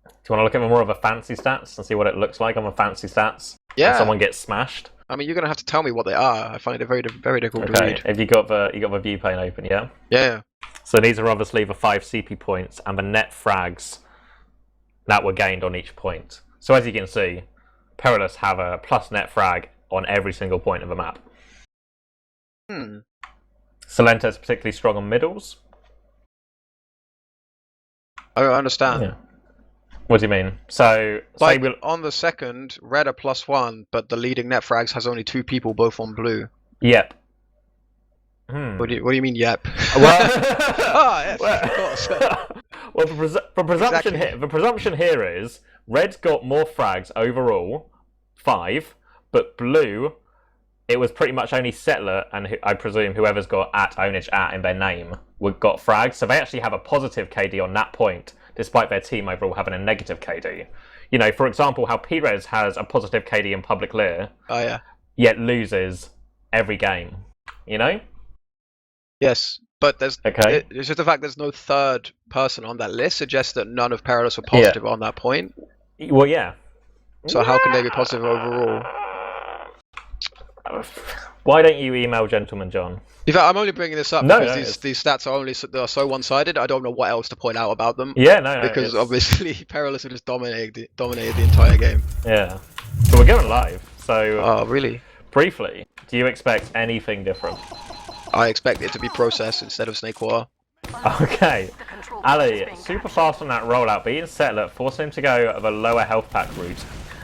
[SPEAKER 1] Do you want to look at more of a fancy stats and see what it looks like on the fancy stats?
[SPEAKER 2] Yeah.
[SPEAKER 1] When someone gets smashed.
[SPEAKER 2] I mean, you're gonna have to tell me what they are. I find it very difficult to read.
[SPEAKER 1] Have you got the view pane open? Yeah.
[SPEAKER 2] Yeah.
[SPEAKER 1] So these are obviously the 5 CP points and the net frags that were gained on each point. So as you can see, Perilous have a plus net frag on every single point of the map. Salenta is particularly strong on middles.
[SPEAKER 2] I don't understand.
[SPEAKER 1] Yeah. What do you mean? So,
[SPEAKER 2] like on the second, red are +1, but the leading net frags has only 2 people, both on blue.
[SPEAKER 1] Yep.
[SPEAKER 2] What do you mean, yep?
[SPEAKER 1] Well,
[SPEAKER 2] yes, of course.
[SPEAKER 1] Well, the presumption here is red's got more frags overall, 5, but blue, it was pretty much only Settler and I presume whoever's got @ownage in their name got frags, so they actually have a positive KD on that point, despite their team overall having a negative KD. You know, for example, how Perez has a positive KD in public Lear, yet loses every game. You know?
[SPEAKER 2] Yes, but it's just the fact there's no third person on that list suggests that none of Perilous were positive on that point.
[SPEAKER 1] Well, yeah.
[SPEAKER 2] So how can they be positive overall?
[SPEAKER 1] Why don't you email Gentleman John?
[SPEAKER 2] In fact, I'm only bringing this up because these stats are so one-sided. I don't know what else to point out about them.
[SPEAKER 1] Yeah, no,
[SPEAKER 2] because obviously Perilous have just dominated the entire game.
[SPEAKER 1] Yeah, so we're going live. So,
[SPEAKER 2] oh, really?
[SPEAKER 1] Briefly, do you expect anything different?
[SPEAKER 2] I expect it to be processed instead of Snake Water.
[SPEAKER 1] Okay, alle super fast on that rollout, beating Settler, forcing him to go the lower health pack route.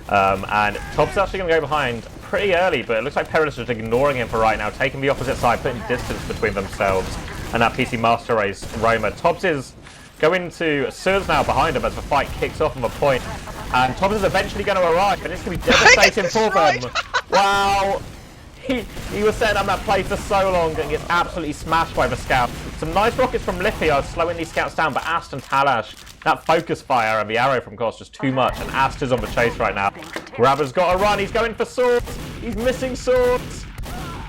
[SPEAKER 1] And Top's actually going to go behind pretty early, but it looks like Perilous is ignoring him for right now, taking the opposite side, putting distance between themselves and that PC Master Race Roma. Tobbs is going to Surs now behind him as the fight kicks off on the point, and Tobbs is eventually going to arrive, and it's going to be devastating for them. Wow! He was setting up that play for so long and gets absolutely smashed by the scout. Some nice rockets from Liffy are slowing these scouts down, but Ast and Thalash, that focus fire and the arrow from Goss just too much, and Ast is on the chase right now. Grabber's got a run, he's going for swords, he's missing swords.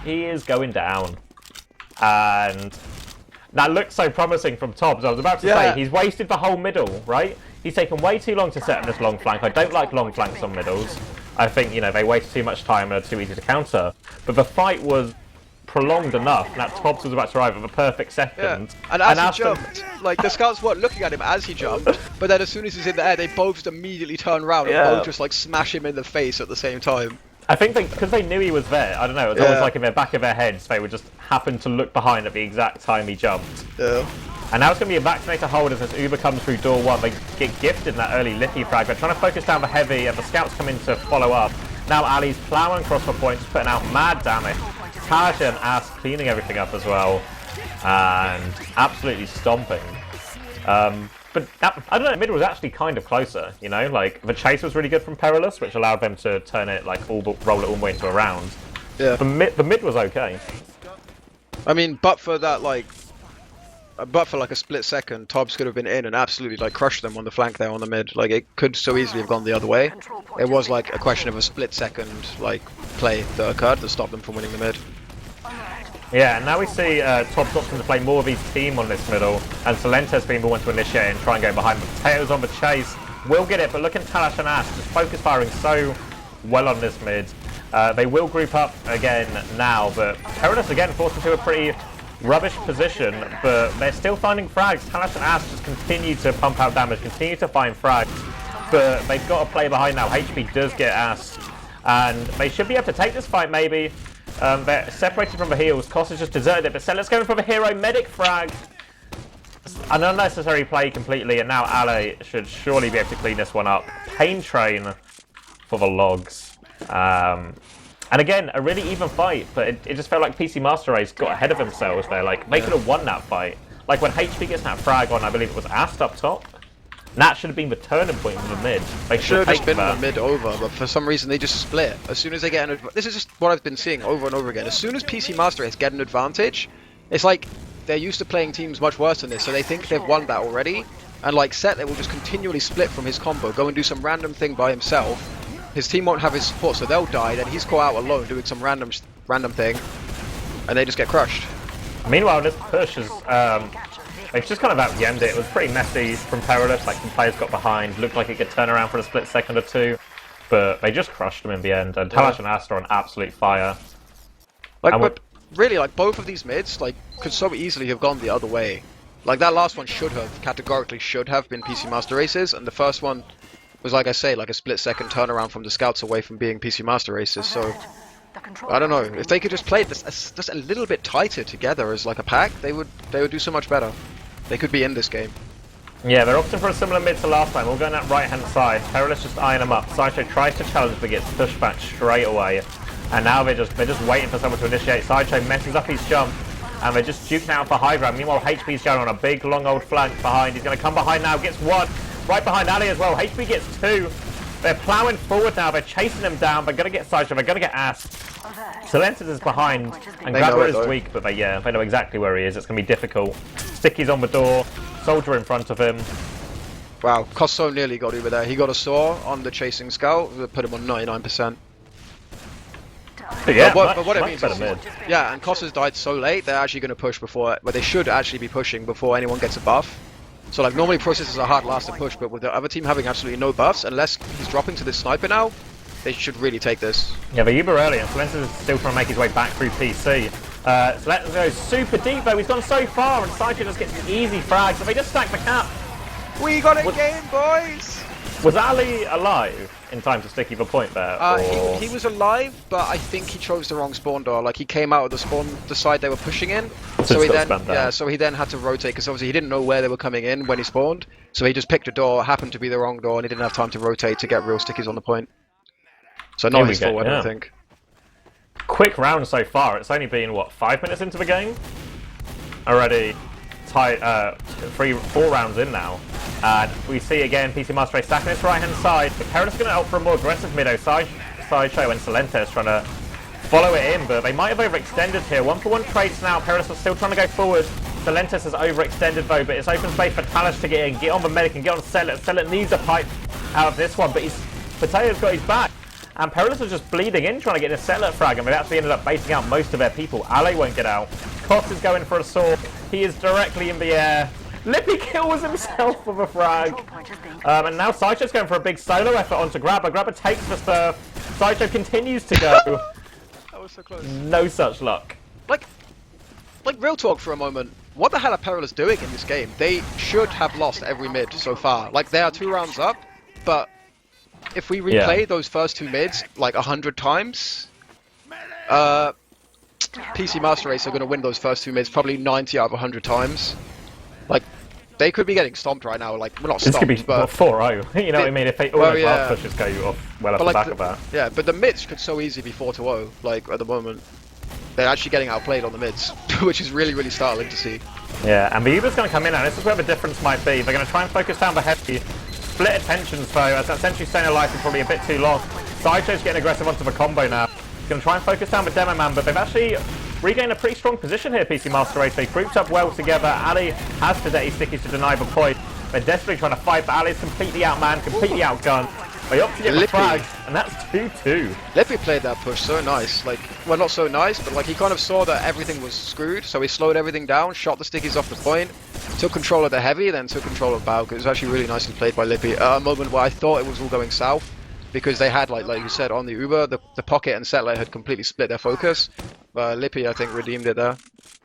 [SPEAKER 1] He is going down. And that looks so promising from Tobbs. I was about to say, he's wasted the whole middle, right? He's taken way too long to set up this long flank. I don't like long flanks on middles. I think, you know, they waste too much time and are too easy to counter. But the fight was prolonged enough, and that Tobbs was about to arrive at the perfect second.
[SPEAKER 2] Yeah. And as he jumped, like, the scouts weren't looking at him as he jumped, but then as soon as he's in the air, they both just immediately turn around and both just, like, smash him in the face at the same time.
[SPEAKER 1] I think because they knew he was there, I don't know, it was almost like in the back of their heads, they would just happen to look behind at the exact time he jumped.
[SPEAKER 2] Yeah.
[SPEAKER 1] And now it's going to be a vaccinator holders as Uber comes through door 1. They get gifted in that early Liffy frag. They're trying to focus down the heavy, and the scouts come in to follow up. Now Ali's plowing across the points, putting out mad damage. Thalash and Ast cleaning everything up as well, and absolutely stomping. But that, I don't know, mid was actually kind of closer, you know? Like, the chase was really good from Perilous, which allowed them to turn it, like, roll it all the way into a round.
[SPEAKER 2] Yeah.
[SPEAKER 1] The mid was okay.
[SPEAKER 2] I mean, but for that, like, a split second, Tobbs could have been in and absolutely, like, crushed them on the flank there on the mid. Like, it could so easily have gone the other way. It was, like, a question of a split second, like, play that occurred that stopped them from winning the mid.
[SPEAKER 1] Yeah, and now we see Top's option to play more of his team on this middle, and Solentes being the one to initiate and try and go behind. But Potatoes on the chase will get it, but look at Thalash and Ash just focus firing so well on this mid. They will group up again now, but Perilous again forced into a pretty rubbish position, but they're still finding frags. Thalash and Ash just continue to pump out damage, continue to find frags, but they've got to play behind now. HP does get asked, and they should be able to take this fight maybe. They're separated from the heals. Koss has just deserted it, but Seller's going for the hero medic frag. An unnecessary play completely, and now alle should surely be able to clean this one up. Pain train for the logs. And again, a really even fight, but it just felt like PC Master Race got ahead of themselves there. Like, they could have won that fight. Like, when HP gets that frag on, I believe it was Ast up top. That should have been the turning point for the mid. They
[SPEAKER 2] should have just been the mid over, but for some reason they just split. As soon as they get an this is just what I've been seeing over and over again. As soon as PC Master Race get an advantage, it's like they're used to playing teams much worse than this, so they think they've won that already. And like Set, they will just continually split from his combo, go and do some random thing by himself. His team won't have his support, so they'll die. Then he's caught out alone doing some random thing, and they just get crushed.
[SPEAKER 1] Meanwhile, this push is they've just kind of out-yemmed it. It was pretty messy from Perilous. Like, some players got behind, looked like it could turn around for a split second or two, but they just crushed them in the end. And Thalash and Ast are on absolute fire.
[SPEAKER 2] Like, but really, like, both of these mids, like, could so easily have gone the other way. Like, that last one categorically should have been PC Master Races, and the first one was, like I say, like a split-second turnaround from the scouts away from being PC Master Races. So I don't know, if they could just play this just a little bit tighter together as like a pack, they would do so much better. They could be in this game.
[SPEAKER 1] Yeah, they're opting for a similar mid to last time. All going that right-hand side. Perilous just eyeing them up. Sideshow tries to challenge, but gets pushed back straight away. And now they're just waiting for someone to initiate. Sideshow messes up his jump, and they're just duking out for high ground. Meanwhile, HP's going on a big, long old flank behind. He's going to come behind now. Gets one. Right behind alle as well. HP gets two. They're ploughing forward now. They're chasing him down. They're going to get Sideshow. They're going to get asked. Solentes is behind, and Grabber is weak, but they know exactly where he is. It's going to be difficult. Sticky's on the door. Soldier in front of him.
[SPEAKER 2] Wow, Koss so nearly got over there. He got a saw on the chasing scout that put him on 99%.
[SPEAKER 1] But yeah,
[SPEAKER 2] but what it means
[SPEAKER 1] is,
[SPEAKER 2] yeah, and Koss has died so late, they're actually going to push before, but they should actually be pushing before anyone gets a buff. So like normally processes are hard last to push, but with the other team having absolutely no buffs, unless he's dropping to this sniper now, they should really take this.
[SPEAKER 1] Yeah, they're uber early, and Solentes is still trying to make his way back through PC. Solentes goes super deep though, he's gone so far, and Sideshow just gets an easy frag, so they just stack the cap.
[SPEAKER 2] We got it game, boys!
[SPEAKER 1] Was alle alive in time to Sticky the point there?
[SPEAKER 2] He was alive, but I think he chose the wrong spawn door. Like he came out of the side they were pushing in, so he then had to rotate because obviously he didn't know where they were coming in when he spawned. So he just picked a door, happened to be the wrong door, and he didn't have time to rotate to get real stickies on the point. So not his fault, I don't think.
[SPEAKER 1] Quick round so far. It's only been what, 5 minutes into the game already. Tight, 4 rounds in now. And we see again PC Master Race stacking his right hand side, but Perilous is going to opt for a more aggressive middo Sideshow, and Solentes trying to follow it in, but they might have overextended here. 1-for-1 trades now. Perilous is still trying to go forward. Solentes has overextended though, but it's open space for Thalash to get in, get on the medic and get on Sellet. Sellet needs a pipe out of this one, but Potato's got his back. And Perilous is just bleeding in, trying to get a Sellet frag, and they actually ended up baiting out most of their people. alle won't get out. Koss is going for a sword. He is directly in the air. Lippy kills himself with a frag. And now Sideshow's going for a big solo effort onto Grabber. Grabber takes the surf. Sideshow continues to go.
[SPEAKER 2] That was so close.
[SPEAKER 1] No such luck.
[SPEAKER 2] Like real talk for a moment. What the hell are Perilous doing in this game? They should have lost every mid so far. Like they are 2 rounds up, but if we replay those first 2 mids like 100 times, PC Master Race are going to win those first 2 mids probably 90 out of 100 times. Like, they could be getting stomped right now. Like, well, not stomped,
[SPEAKER 1] this could be,
[SPEAKER 2] but
[SPEAKER 1] 4-0. You know what I mean? If all those last pushes go off well off the back of that.
[SPEAKER 2] Yeah, but the mids could so easily be 4-0. Like at the moment, they're actually getting outplayed on the mids, which is really, really startling to see.
[SPEAKER 1] Yeah, and the Uber's going to come in, and this is where the difference might be. They're going to try and focus down the heavy. Split attentions though, as that Sentry staying alive is probably a bit too long. Sideshow's getting aggressive onto the combo now. He's going to try and focus down the Demo Man, but they've actually regained a pretty strong position here, PC Master Race. They've grouped up well together. alle has Tadeti Stickies to deny the point. They're desperately trying to fight, but alle's completely outmanned, completely outgunned. They opt to get the
[SPEAKER 2] Lippy.
[SPEAKER 1] frag, and that's 2-2.
[SPEAKER 2] Lippy played that push so nice. Like, well, not so nice, but like he kind of saw that everything was screwed, so he slowed everything down, shot the stickies off the point, took control of the heavy, then took control of Bauk. It was actually really nicely played by Lippy. At a moment where I thought it was all going south, because they had, like you said, on the Uber, the pocket and settler had completely split their focus. Lippy, I think, redeemed it there.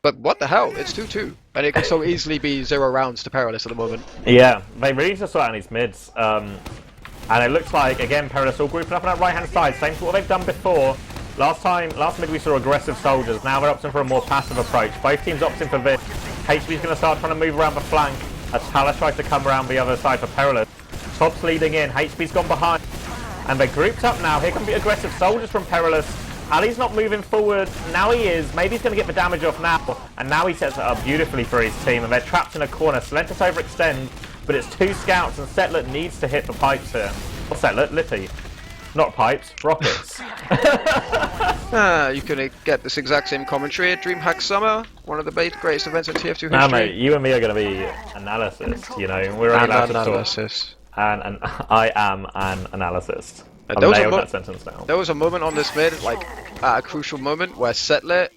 [SPEAKER 2] But what the hell? It's 2-2. And it could so easily be 0 rounds to Perilous at the moment.
[SPEAKER 1] Yeah, they really just sort out these mids. And it looks like, again, Perilous all grouping up on that right-hand side. Same to what they've done before. Last mid we saw aggressive soldiers. Now they're opting for a more passive approach. Both teams opting for this. HB's going to start trying to move around the flank as Thalash tries to come around the other side for Perilous. Top's leading in. HB's gone behind. And they're grouped up now. Here come the aggressive soldiers from Perilous. Ali's not moving forward. Now he is. Maybe he's going to get the damage off now. And now he sets it up beautifully for his team. And they're trapped in a corner. Celentus overextend. But it's 2 scouts. And Settler needs to hit the pipes here. Or Settler, Lippy. Not pipes. Rockets.
[SPEAKER 2] You can get this exact same commentary at DreamHack Summer. One of the greatest events in TF2 history.
[SPEAKER 1] Nah, mate. You and me are going to be analysis. You know. We're only allowed to talk.
[SPEAKER 2] Analysis.
[SPEAKER 1] And I am an analyst.
[SPEAKER 2] There was,
[SPEAKER 1] that sentence now.
[SPEAKER 2] There was a moment on this mid, like at a crucial moment, where Settler,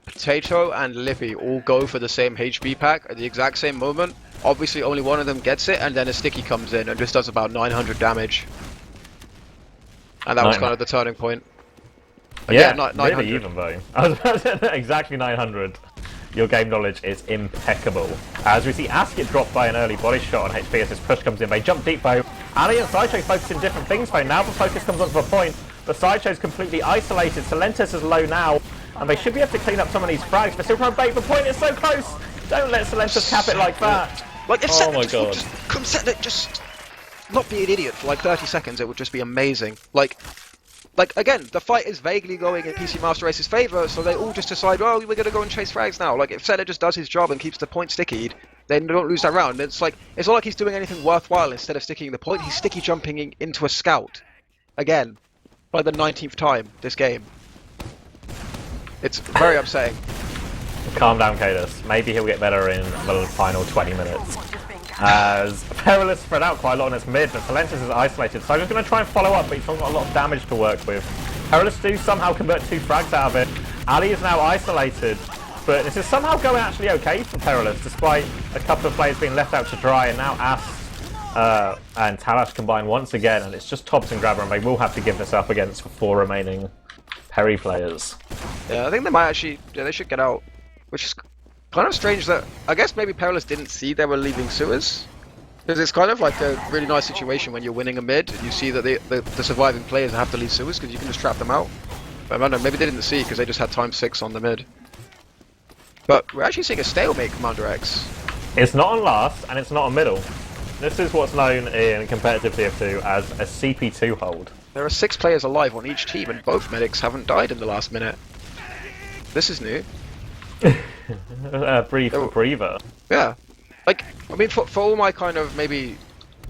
[SPEAKER 2] Potato, and Lippy all go for the same HB pack at the exact same moment. Obviously, only one of them gets it, and then a sticky comes in and just does about 900 damage. And that was kind of the turning point.
[SPEAKER 1] Yeah,
[SPEAKER 2] 900.
[SPEAKER 1] really even though. I was about to say exactly 900. Your game knowledge is impeccable. As we see Ask get dropped by an early body shot on HP as his push comes in. They jump deep though. Ali and Sideshow focusing different things though. Now the focus comes onto a point. The Sideshow's completely isolated. Celentus is low now. And they should be able to clean up some of these frags. They're still trying to bait the point. It's so close. Don't let Celentus cap it like that.
[SPEAKER 2] Like if
[SPEAKER 1] oh my god.
[SPEAKER 2] Come Settler, just not be an idiot for like 30 seconds. It would just be amazing. Like again, the fight is vaguely going in PC Master Race's favour, so they all just decide, oh, we're going to go and chase frags now. Like, if Settler just does his job and keeps the point stickied, then they don't lose that round. It's like, it's not like he's doing anything worthwhile instead of sticking the point. He's sticky jumping into a scout. Again. By the 19th time this game. It's very upsetting.
[SPEAKER 1] Calm down, Kaidus. Maybe he'll get better in the final 20 minutes. As Perilous spread out quite a lot on its mid, but Celentus is isolated, so I'm just going to try and follow up, but he's still got a lot of damage to work with. Perilous do somehow convert 2 frags out of it. Ali is now isolated, but this is somehow going actually okay for Perilous, despite a couple of players being left out to dry, and now Ast and Thalash combine once again, and it's just Tops and Grabber, and they will have to give this up against the 4 remaining Peri players.
[SPEAKER 2] Yeah, I think they might actually, they should get out, which is kind of strange that, I guess maybe Perilous didn't see they were leaving sewers. Because it's kind of like a really nice situation when you're winning a mid, and you see that the surviving players have to leave sewers because you can just trap them out. But I don't know, maybe they didn't see because they just had ×6 on the mid. But we're actually seeing a stalemate, CommanderX.
[SPEAKER 1] It's not on last, and it's not on middle. This is what's known in competitive TF2 as a CP2 hold.
[SPEAKER 2] There are 6 players alive on each team, and both medics haven't died in the last minute. This is new.
[SPEAKER 1] Breather.
[SPEAKER 2] Yeah. Like, I mean, for all my kind of maybe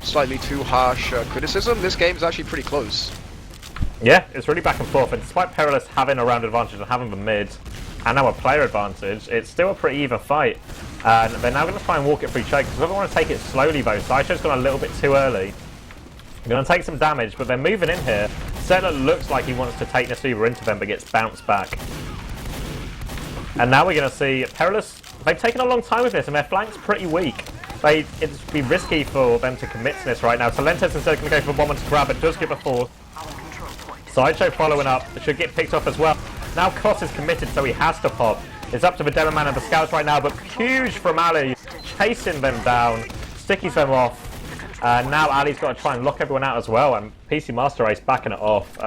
[SPEAKER 2] slightly too harsh criticism, this game's actually pretty close.
[SPEAKER 1] Yeah, it's really back and forth, and despite Perilous having a round advantage and having the mid, and now a player advantage, it's still a pretty even fight. And they're now going to try and walk it through choke, because they want to take it slowly though. Sideshow's gone a little bit too early. They're going to take some damage, but they're moving in here. Settler looks like he wants to take this Uber into them, but gets bounced back. And now we're going to see Perilous. They've taken a long time with this, and their flank's pretty weak. It'd be risky for them to commit to this right now. Celentus instead going to go for the bomb and to grab, but does get the 4. Sideshow following up. It should get picked off as well. Now Koss is committed, so he has to pop. It's up to the Demo Man and the Scouts right now, but huge from Ali, chasing them down, stickies them off. Now Ali's got to try and lock everyone out as well, and PC Master Race backing it off.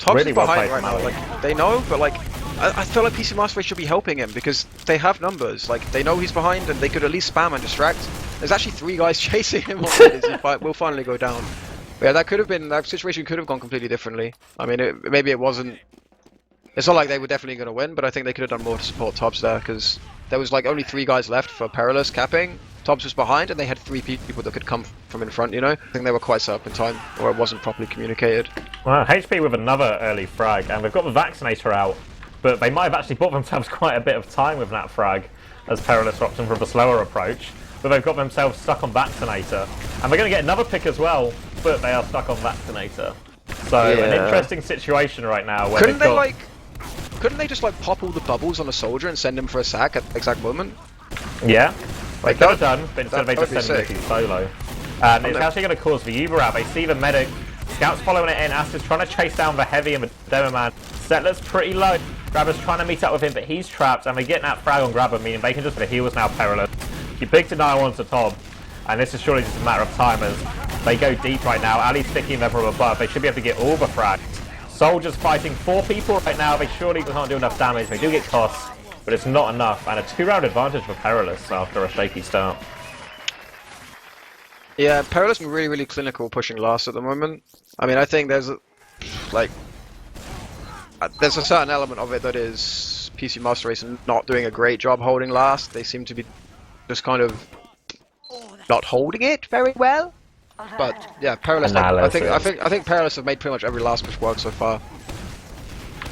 [SPEAKER 1] Really well played from Ali.
[SPEAKER 2] Like, they know, but like, I feel like PC Master Race should be helping him because they have numbers. Like, they know he's behind, and they could at least spam and distract. There's actually 3 guys chasing him on mid as he will finally go down. But yeah, that situation could have gone completely differently. I mean, maybe it wasn't. It's not like they were definitely going to win, but I think they could have done more to support Tops there because there was like only 3 guys left for Perilous capping. Tops was behind, and they had 3 people that could come from in front, you know? I think they were quite set up in time, or it wasn't properly communicated.
[SPEAKER 1] Well, HP with another early frag, and they've got the Vaccinator out, but they might have actually bought themselves quite a bit of time with that frag, as Perilous opted for the slower approach. but they've got themselves stuck on Vaccinator. And they're going to get another pick as well, but they are stuck on Vaccinator. So an interesting situation right now. Where
[SPEAKER 2] couldn't they just like pop all the bubbles on a soldier and send him for a sack at the exact moment?
[SPEAKER 1] Yeah, they
[SPEAKER 2] Like
[SPEAKER 1] could have
[SPEAKER 2] that-
[SPEAKER 1] done, but instead they
[SPEAKER 2] that
[SPEAKER 1] just
[SPEAKER 2] would
[SPEAKER 1] send
[SPEAKER 2] be
[SPEAKER 1] Liffy solo. And it's actually going to cause the Uber out. They see the medic, Scout's following it in, Asta's trying to chase down the heavy and the demo man. Settler's pretty low. Grabber's trying to meet up with him, but he's trapped, and they're getting that frag on Grabber, meaning they can just the heals now Perilous. You big denial onto top, and this is surely just a matter of time as they go deep right now. Ali's sticking them from above. They should be able to get all the frags. Soldiers fighting 4 people right now. They surely can't do enough damage. They do get costs, but it's not enough. And a 2-round advantage for Perilous after a shaky start.
[SPEAKER 2] Yeah, Perilous is really, really clinical pushing last at the moment. I mean, I think there's a certain element of it that is PC Master Race not doing a great job holding last. They seem to be just kind of not holding it very well. But yeah, Perilous. I think Perilous have made pretty much every last push work so far.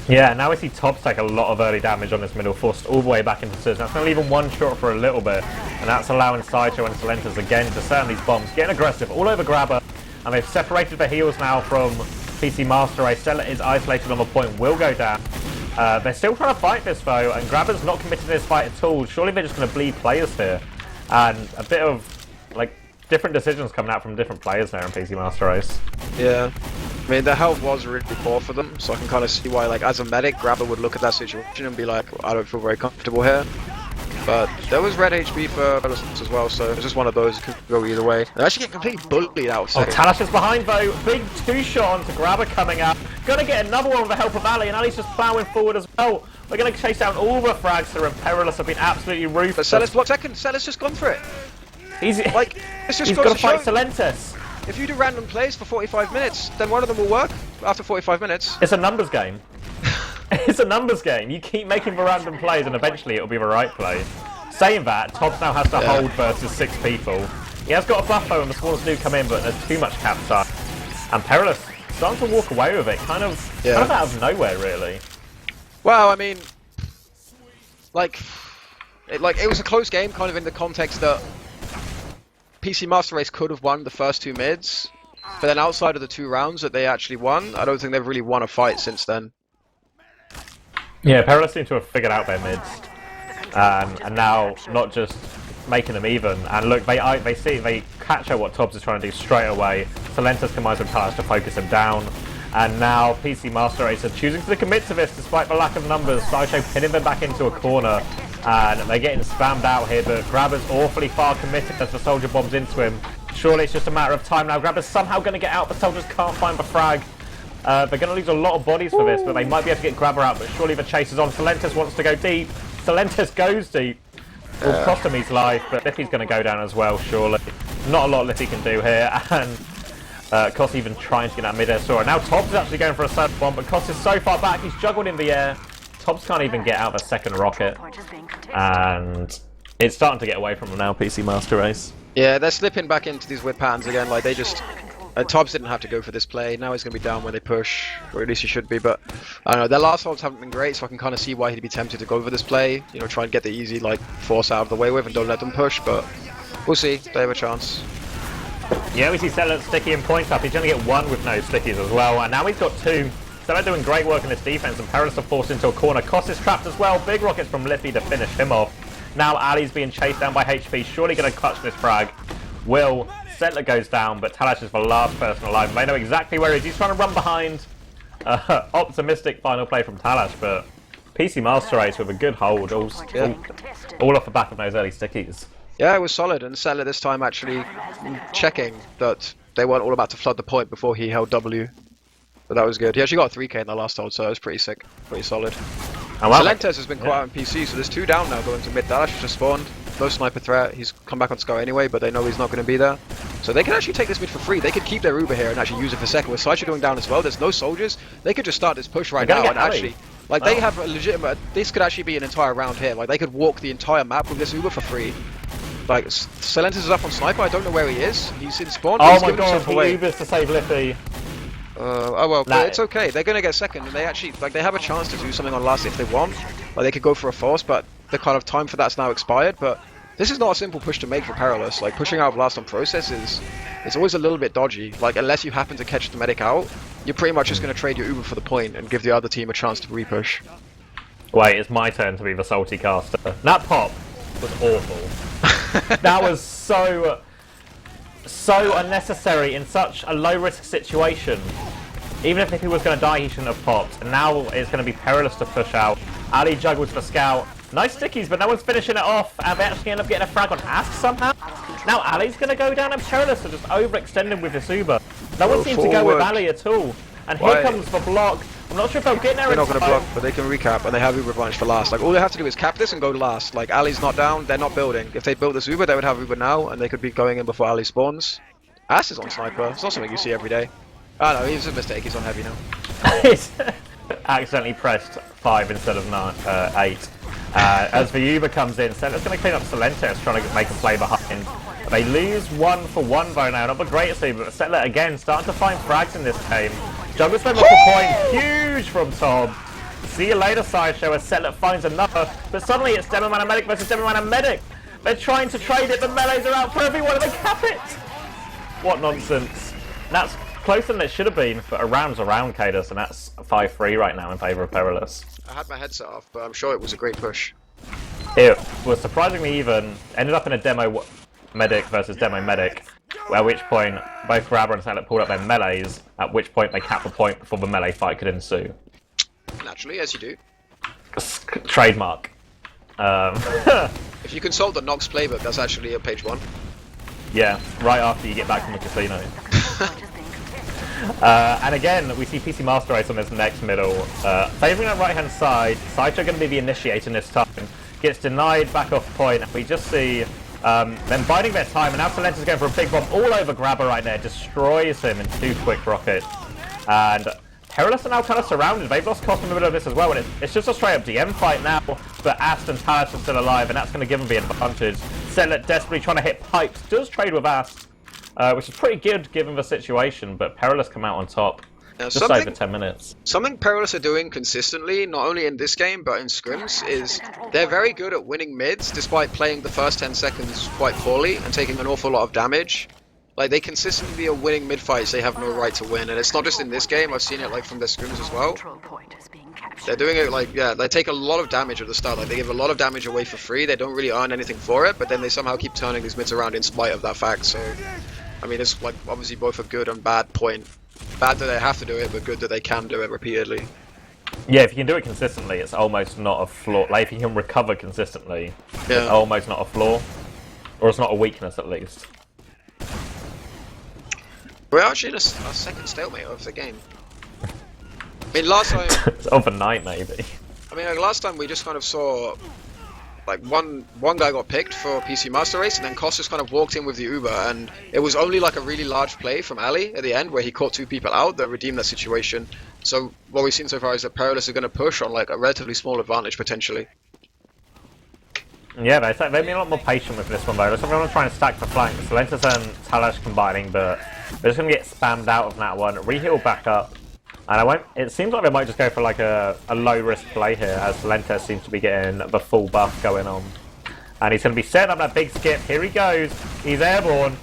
[SPEAKER 1] Yeah, now we see Tops take a lot of early damage on this middle, forced all the way back into Susan. That's going to leave him one short for a little bit, and that's allowing Sideshow and Silentas again to set on these bombs, getting aggressive all over Grabber, and they've separated the heals now from PC Master Race. Stella is isolated on the point, will go down. They're still trying to fight this though, and Grabber's not committed to this fight at all. Surely they're just going to bleed players here, and a bit of like different decisions coming out from different players there in PC Master Race.
[SPEAKER 2] Yeah. I mean, the health was really poor for them, so I can kind of see why, like, as a medic, Grabber would look at that situation and be like, I don't feel very comfortable here. But there was red HP for Perilous as well, so it's just one of those. It could go either way. They actually get completely bullied out of second.
[SPEAKER 1] Thalash is behind though. Big 2-shot onto Grabber coming out. Gonna get another one with the help of alle, and Ali's just plowing forward as well. We're gonna chase down all the frags here, and Perilous have been absolutely ruthless.
[SPEAKER 2] But Celis blocked second. Celis just gone for it.
[SPEAKER 1] He's
[SPEAKER 2] Like, it's just
[SPEAKER 1] he's
[SPEAKER 2] goes
[SPEAKER 1] got to
[SPEAKER 2] to
[SPEAKER 1] fight
[SPEAKER 2] show,
[SPEAKER 1] Silentas.
[SPEAKER 2] if you do random plays for 45 minutes, then one of them will work after 45 minutes.
[SPEAKER 1] It's a numbers game. It's a numbers game. You keep making the random plays, and eventually it'll be the right play. Saying that, Tobbs now has to hold versus 6 people. He has got a buffo and the swarms do come in, but there's too much cap time. And Perilous starting to walk away with it, kind of out of nowhere, really.
[SPEAKER 2] Well, I mean, it was a close game, kind of in the context that PC Master Race could have won the first 2 mids, but then outside of the 2 rounds that they actually won, I don't think they've really won a fight since then.
[SPEAKER 1] Yeah, Perilous seem to have figured out their mids. And now not just making them even. And look, they catch out what Tobbs is trying to do straight away. Silentas combines with Thalash to focus him down. And now PC Master Race are choosing to commit to this despite the lack of numbers. Sideshow pinning them back into a corner. And they're getting spammed out here, but Grabber's awfully far committed as the soldier bombs into him. Surely it's just a matter of time now. Grabber's somehow going to get out, the soldiers can't find the frag. They're going to lose a lot of bodies for this, but they might be able to get Grabber out, but surely the chase is on. Silentas wants to go deep. Silentas goes deep. Will cost him his life, but Liffy's going to go down as well, surely. Not a lot Liffy can do here, and Koss even trying to get that mid-air sword. Now Tobbs is actually going for a third bomb, but Koss is so far back, he's juggled in the air. Tobbs can't even get out of a second rocket, and it's starting to get away from him now, PC Master Race.
[SPEAKER 2] Yeah, they're slipping back into these weird patterns again, like they just... Tobbs didn't have to go for this play, now he's going to be down when they push, or at least he should be, but I don't know, their last holds haven't been great, so I can kind of see why he'd be tempted to go for this play, you know, try and get the easy, like, force out of the way with and don't let them push, but we'll see, they have a chance.
[SPEAKER 1] Yeah, we see Stella sticky and points up, he's going to get 1 with no stickies as well, and now he's got 2. Stella doing great work in this defense, and Perilous are forced into a corner. Koss is trapped as well, big rockets from Liffy to finish him off. Now Ali's being chased down by HP, surely going to clutch this frag. Will. Settler goes down, but Thalash is the last person alive. They know exactly where he is. He's trying to run behind. Optimistic final play from Thalash, but PC Master Race with a good hold, all off the back of those early stickies.
[SPEAKER 2] Yeah, it was solid, and Settler this time actually checking that they weren't all about to flood the point before he held W. But that was good. He actually got a 3k in the last hold, so it was pretty sick, pretty solid. Silentas has been quiet on PC, so there's 2 down now going to mid. Thalash has just spawned. No sniper threat, he's come back on Scar anyway, but they know he's not going to be there. So they can actually take this mid for free. They could keep their Uber here and actually use it for second. With Sideshow going down as well, there's no soldiers. They could just start this push right now and actually... Like, they have a legitimate... This could actually be an entire round here. Like, they could walk the entire map with this Uber for free. Like, Silentas is up on sniper, I don't know where he is. He's in spawn,
[SPEAKER 1] oh
[SPEAKER 2] he's
[SPEAKER 1] my
[SPEAKER 2] giving
[SPEAKER 1] god,
[SPEAKER 2] himself away.
[SPEAKER 1] he Ubers to save Liffy.
[SPEAKER 2] Oh well, but it's okay. They're going to get second, and they actually... Like, they have a chance to do something on last if they want. Like, they could go for a force, but the kind of time for that's now expired, but... This is not a simple push to make for Perilous. Like, pushing out Blast on Process it's always a little bit dodgy. Like, unless you happen to catch the medic out, you're pretty much just going to trade your Uber for the point and give the other team a chance to repush.
[SPEAKER 1] Wait, it's my turn to be the salty caster. That pop was awful. That was so unnecessary in such a low-risk situation. Even if he was going to die, he shouldn't have popped. And now it's going to be Perilous to push out. Ali juggles the scout. Nice stickies, but no one's finishing it off. And they actually end up getting a frag on Ask somehow. Now Ali's going to go down and Perilous are just overextending with this Uber. No one seems to go with Ali at all. And here comes the block. I'm not sure if they'll get there in time.
[SPEAKER 2] They're not going to block, but they can recap, and they have Uber advantage for last. Like, all they have to do is cap this and go last. Like, Ali's not down, they're not building. If they built this Uber, they would have Uber now, and they could be going in before Ali spawns. Ass is on sniper. It's not something you see every day. Oh no, he's a mistake. He's on heavy now.
[SPEAKER 1] He's accidentally pressed 5 instead of 8. As the Uber comes in, Settler's going to clean up Solentis, trying to make a play behind. They lose 1 for 1 though now, not the greatest lead, but Settler again starting to find frags in this game. Juggle spend off the point, huge from Tom. See you later, Sideshow, as Settler finds another, but suddenly it's Demoman and Medic versus Demoman and Medic. They're trying to trade it, the melees are out for everyone, and they cap it! What nonsense. That's closer than it should have been, but a round's a round, Kaidus, and that's 5-3 right now in favour of Perilous.
[SPEAKER 2] I had my headset off, but I'm sure it was a great push.
[SPEAKER 1] It was surprisingly even, ended up in a demo Medic versus Demo Medic, at which point both Grabber and Settler pulled up their melees, at which point they capped the point before the melee fight could ensue.
[SPEAKER 2] Naturally, as you do.
[SPEAKER 1] Trademark.
[SPEAKER 2] If you consult the Nox playbook, that's actually at page 1.
[SPEAKER 1] Yeah, right after you get back from the casino. And again, we see PC Master Race on this next middle. Favouring that right hand side, Sideshow going to be the initiator this time. Gets denied back off point, and we just see them biding their time, and now Solentis going for a big bomb all over Grabber right there, destroys him in 2 quick rockets. And Perilous are now kind of surrounded. They've lost cost in the middle of this as well, and it's just a straight up DM fight now, but Ast and Thalash are still alive, and that's going to give them the advantage. Settler desperately trying to hit pipes, does trade with Ast, which is pretty good given the situation, but Perilous come out on top. Just over 10 minutes.
[SPEAKER 2] Something Perilous are doing consistently, not only in this game but in scrims, is they're very good at winning mids despite playing the first 10 seconds quite poorly and taking an awful lot of damage. Like, they consistently are winning mid fights they have no right to win, and it's not just in this game, I've seen it like from their scrims as well. They're doing it like, yeah, they take a lot of damage at the start, like they give a lot of damage away for free, they don't really earn anything for it, but then they somehow keep turning these mids around in spite of that fact, so... I mean, it's like obviously both a good and bad point. Bad that they have to do it, but good that they can do it repeatedly.
[SPEAKER 1] Yeah, if you can do it consistently, it's almost not a flaw. Like, if you can recover consistently, it's almost not a flaw. Or it's not a weakness, at least.
[SPEAKER 2] We're actually in a second stalemate of the game. I mean, last time...
[SPEAKER 1] It's overnight, maybe.
[SPEAKER 2] I mean, like, last time we just kind of saw... Like, one guy got picked for PC Master Race, and then Koss just kind of walked in with the Uber, and it was only like a really large play from Ali at the end, where he caught 2 people out that redeemed that situation. So what we've seen so far is that Perilous are going to push on like a relatively small advantage, potentially.
[SPEAKER 1] Yeah, they've been a lot more patient with this one, though. They're going to try and stack the flank. Solentis and Thalash combining, but they're just going to get spammed out of that one. Re-heal back up. And it seems like they might just go for like a low-risk play here, as Solentis seems to be getting the full buff going on. And he's going to be setting up that big skip. Here he goes. He's airborne.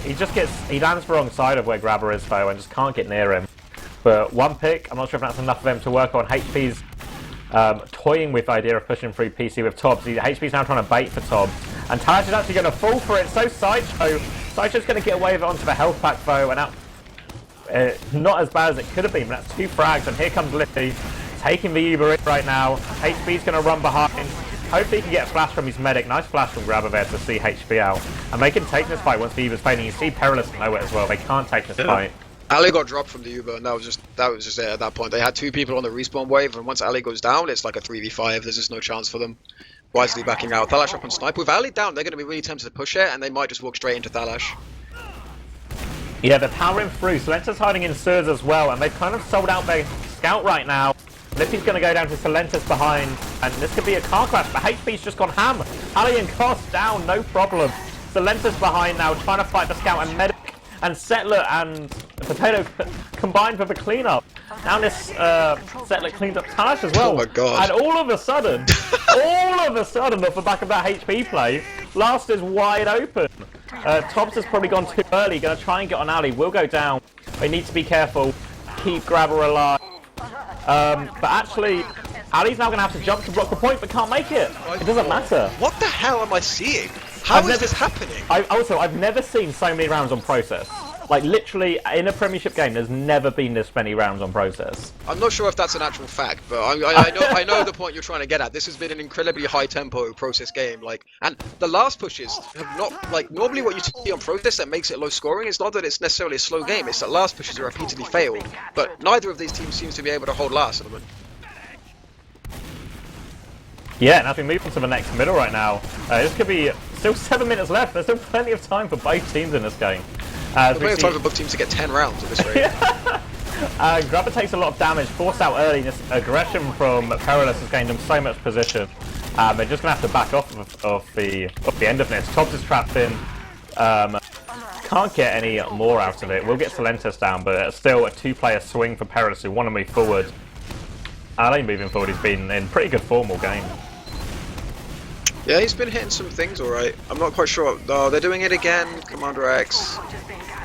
[SPEAKER 1] He lands the wrong side of where Grabber is, though, and just can't get near him. But 1 pick, I'm not sure if that's enough for them to work on. HP's toying with the idea of pushing through PC with Tobbs. HP's now trying to bait for Tobbs. And Thalash is actually going to fall for it. So Sideshow's going to get away with it onto the health pack, though, and now... not as bad as it could have been, but that's 2 frags, and here comes Liffy, taking the Uber in right now. HP's going to run behind. Hopefully he can get a flash from his medic. Nice flash from Grabber there to see HP out. And they can take this fight once the Uber's fading. You see Perilous know it as well. They can't take this fight.
[SPEAKER 2] Ali got dropped from the Uber, and that was just it at that point. They had 2 people on the respawn wave, and once Ali goes down, it's like a 3v5. There's just no chance for them. Wisely backing out. Thalash up on snipe. With Ali down, they're going to be really tempted to push it, and they might just walk straight into Thalash.
[SPEAKER 1] Yeah, they're powering through. Solentis hiding in sewers as well, and they've kind of sold out their scout right now. Liffy's going to go down to Solentis behind, and this could be a car crash, but HP's just gone ham. Ali and Koss down, no problem. Solentis behind now, trying to fight the scout and medic, and Settler and Potato combined for the cleanup. Now this Settler cleans up Thalash as well.
[SPEAKER 2] Oh my god.
[SPEAKER 1] And all of a sudden, off the back of that HP play, Last is wide open. Tobbs has probably gone too early. Going to try and get on alle. Will go down. They need to be careful. Keep Grabber alive. But actually, alle's now going to have to jump to block the point, but can't make it. It doesn't matter.
[SPEAKER 2] What the hell am I seeing? How is this happening?
[SPEAKER 1] I've never seen so many rounds on process. Like, literally, in a Premiership game, there's never been this many rounds on process.
[SPEAKER 2] I'm not sure if that's an actual fact, but I know the point you're trying to get at. This has been an incredibly high-tempo process game, like, and the last pushes have not, like, normally what you see on process that makes it low-scoring is not that it's necessarily a slow game, it's that last pushes are repeatedly failed, but neither of these teams seems to be able to hold last at the moment.
[SPEAKER 1] Yeah, and as we move on to the next middle right now, this could be still 7 minutes left. There's still plenty of time for both teams in this game.
[SPEAKER 2] There's plenty of time for both teams to get 10 rounds at this rate.
[SPEAKER 1] Grabber takes a lot of damage, forced out early. This aggression from Perilous has gained him so much position. They're just going to have to back off of the end of this. Tobbs is trapped in. Can't get any more out of it. We'll get Silentis down, but it's still a two-player swing for Perilous who want to move forward. alle moving forward, he's been in pretty good form all game.
[SPEAKER 2] Yeah, he's been hitting some things alright. I'm not quite sure. Oh, they're doing it again, CommanderX.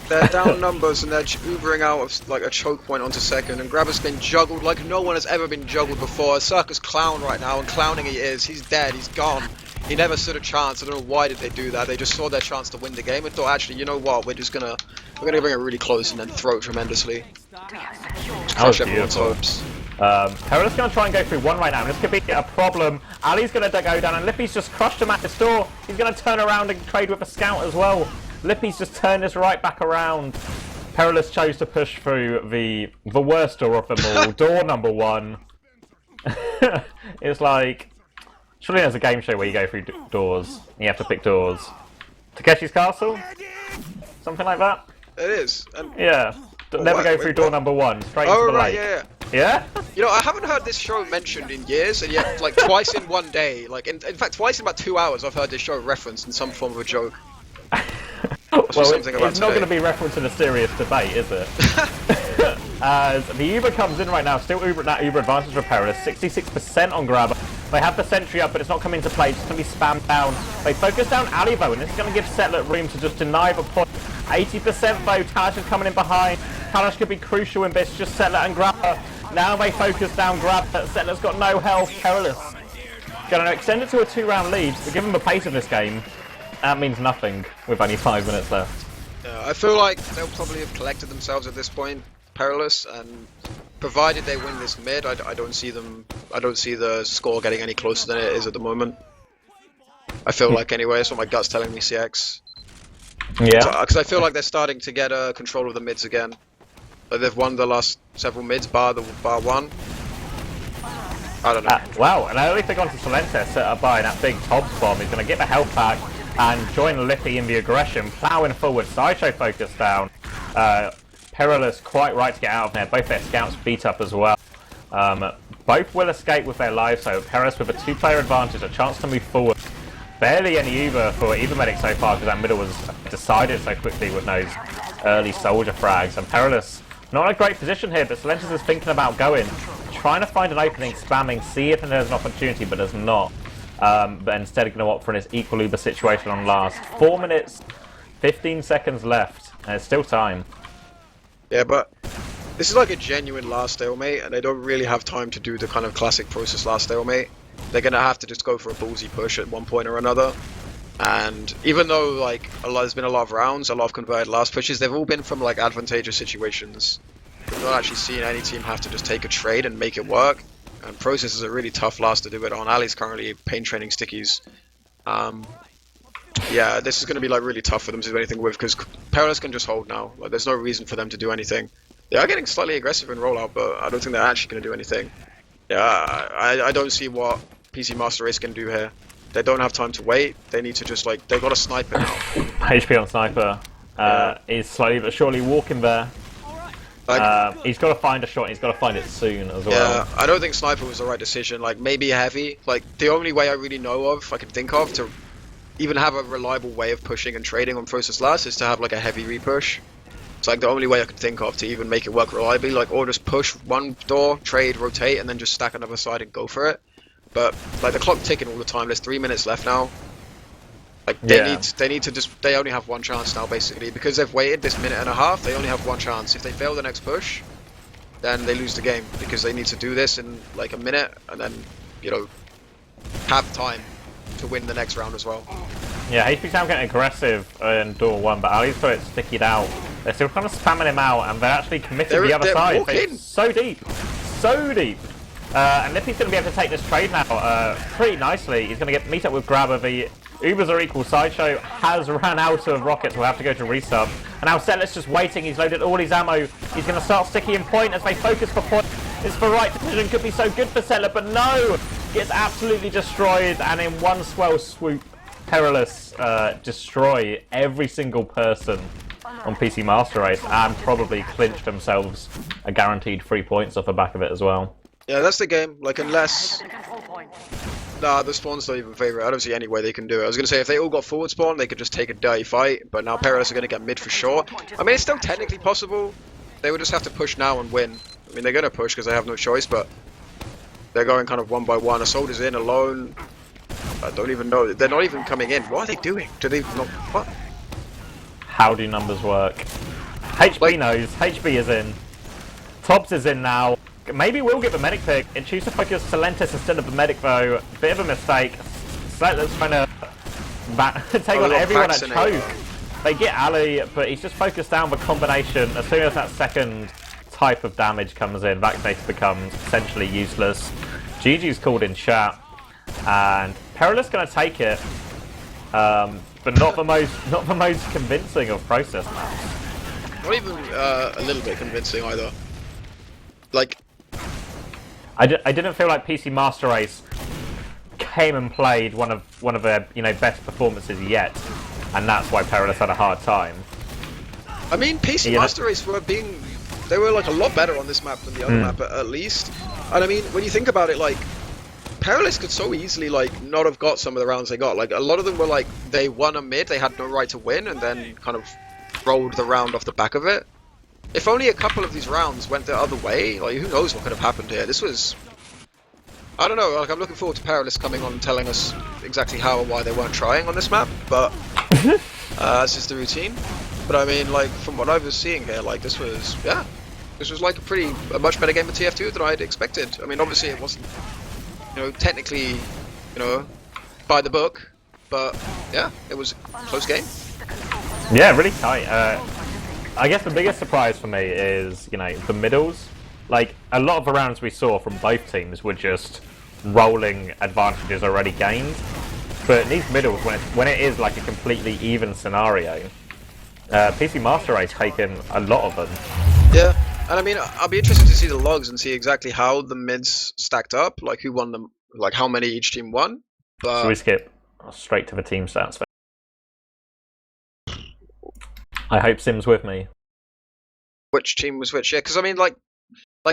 [SPEAKER 2] They're down numbers and they're ubering out of like a choke point onto second, and Grabber's been juggled like no one has ever been juggled before. A circus clown right now, and clowning he is. He's dead, he's gone. He never stood a chance. I don't know why did they do that. They just saw their chance to win the game and thought, actually, you know what, we're gonna bring it really close and then throw it tremendously. Crush everyone's hopes.
[SPEAKER 1] Perilous going to try and go through one right now, and this could be a problem. alle's going to go down, and Lippy's just crushed him at his door. He's going to turn around and trade with a scout as well. Lippy's just turned this right back around. Perilous chose to push through the worst door of them all, door number 1. It's like, surely there's a game show where you go through doors, and you have to pick doors. Takeshi's Castle? Something like that?
[SPEAKER 2] It is.
[SPEAKER 1] Yeah. Never go through door number 1, straight into the lake.
[SPEAKER 2] Yeah.
[SPEAKER 1] Yeah?
[SPEAKER 2] You know, I haven't heard this show mentioned in years, and yet, like, twice in one day, like, in fact, twice in about 2 hours, I've heard this show referenced in some form of a joke.
[SPEAKER 1] Well, it's not going to be referenced in a serious debate, is it? As the Uber comes in right now, still that Uber advantage for Perilous, 66% on Grabber. They have the sentry up, but it's not coming into play, it's just going to be spammed down. They focus down alle though, and this is going to give Setlet room to just deny the point. 80% though, Thalash is coming in behind. Thalash could be crucial in this, just Setlet and Grabber. Now they focus down Grabber, Setlet's got no health, Perilous. Going to extend it to a 2-round lead, but given the pace of this game, that means nothing with only 5 minutes left.
[SPEAKER 2] I feel like they'll probably have collected themselves at this point, Perilous, and provided they win this mid, I don't see the score getting any closer than it is at the moment. I feel like anyway, that's what my gut's telling me, CX.
[SPEAKER 1] Yeah.
[SPEAKER 2] Because I feel like they're starting to get control of the mids again. Like they've won the last several mids, bar one. I don't know.
[SPEAKER 1] Wow, and I only think onto Silentis set up by that big Tobbs bomb. He's going to get the health back and join Lippy in the aggression, ploughing forward, Sideshow focus down. Perilous quite right to get out of there. Both their scouts beat up as well. Both will escape with their lives, so Perilous with a 2-player advantage, a chance to move forward. Barely any Uber for either medic so far because that middle was decided so quickly with those early soldier frags. And Perilous, not in a great position here, but Silentis is thinking about going, trying to find an opening, spamming, see if there's an opportunity, but there's not. But instead going to opt for this equal Uber situation on last. 4 minutes, 15 seconds left, and it's still time.
[SPEAKER 2] Yeah, but this is like a genuine last stalemate, and they don't really have time to do the kind of classic process last stalemate. They're going to have to just go for a ballsy push at one point or another. And even though like there's been a lot of rounds, a lot of converted last pushes, they've all been from like advantageous situations. We've not actually seen any team have to just take a trade and make it work. And process is a really tough last to do it on. alle's currently pain training stickies. Yeah, this is going to be like really tough for them to do anything with because Perilous can just hold now. Like there's no reason for them to do anything. They are getting slightly aggressive in rollout, but I don't think they're actually going to do anything. Yeah, I don't see what PC Master Race can do here. They don't have time to wait. They need to just like, they've got a sniper now.
[SPEAKER 1] HP on sniper is slowly but surely walking there.
[SPEAKER 2] Like,
[SPEAKER 1] he's got to find a shot and he's got to find it soon as well.
[SPEAKER 2] Yeah, I don't think sniper was the right decision. Like maybe heavy. Like the only way I really know of, I can think of, to even have a reliable way of pushing and trading on process last is to have like a heavy repush. It's like the only way I could think of to even make it work reliably. Like, or just push one door, trade, rotate, and then just stack another side and go for it. But like the clock's ticking all the time. There's 3 minutes left now. Like they need to just they only have one chance now basically because they've waited this minute and a half. They only have one chance. If they fail the next push, then they lose the game because they need to do this in like a minute and then have time to win the next round as well.
[SPEAKER 1] Yeah, HP Sam getting aggressive in Duel 1, but Ali's got it stickied out. They're still kind of spamming him out, and they're actually committing the other side. They're so deep. So deep. And Lippy's going to be able to take this trade now pretty nicely. He's going to meet up with Grabber. The Ubers are equal. Sideshow has run out of rockets. We'll have to go to resub. And now Setler's just waiting. He's loaded all his ammo. He's going to start sticky in point as they focus for point. It's the right decision. Could be so good for Settler, but no! Gets absolutely destroyed, and in one swell swoop, Perilous destroy every single person on PC Master Race and probably clinched themselves a guaranteed 3 points off the back of it as well.
[SPEAKER 2] Yeah, that's the game. Like, unless... Nah, the spawn's not even favourite. I don't see any way they can do it. I was going to say, if they all got forward spawn, they could just take a dirty fight, but now Perilous are going to get mid for sure. I mean, it's still technically possible. They would just have to push now and win. I mean, they're going to push because they have no choice, but they're going kind of one by one. Assault is in alone. I don't even know. They're not even coming in. What are they doing? Do they not... What?
[SPEAKER 1] How do numbers work? HB knows. HB is in. Tobbs is in now. Maybe we'll get the medic pick. It chooses to focus Salentis instead of the medic though. Bit of a mistake. Settler's trying to take on everyone at choke. They get alle, but he's just focused down the combination. As soon as that second type of damage comes in, Vaccinator becomes essentially useless. GG's called in chat, and Perilous going to take it, but not the most convincing of process maps.
[SPEAKER 2] Not even a little bit convincing either. Like,
[SPEAKER 1] I didn't feel like PC Master Race came and played one of their best performances yet, and that's why Perilous had a hard time.
[SPEAKER 2] I mean, PC Master Race they were like a lot better on this map than the other map at least. And I mean, when you think about it, like Perilous could so easily like not have got some of the rounds they got. Like a lot of them were like they won a mid, they had no right to win, and then kind of rolled the round off the back of it. If only a couple of these rounds went the other way, like who knows what could have happened here. This was, I don't know, like I'm looking forward to Perilous coming on and telling us exactly how and why they weren't trying on this map, but that's just the routine. But I mean, like from what I was seeing here, like this was like a much better game of TF2 than I'd expected. I mean, obviously it wasn't, technically, by the book, but yeah, it was a close game.
[SPEAKER 1] Yeah, really tight. I guess the biggest surprise for me is, the middles. Like, a lot of the rounds we saw from both teams were just rolling advantages already gained. But in these middles, when it is like a completely even scenario, PC Master Race taken a lot of them.
[SPEAKER 2] Yeah, and I mean, I'll be interested to see the logs and see exactly how the mids stacked up, like who won them, like how many each team won. But
[SPEAKER 1] so we skip straight to the team stats. I hope Sim's with me.
[SPEAKER 2] Which team was which? Yeah, because I mean, like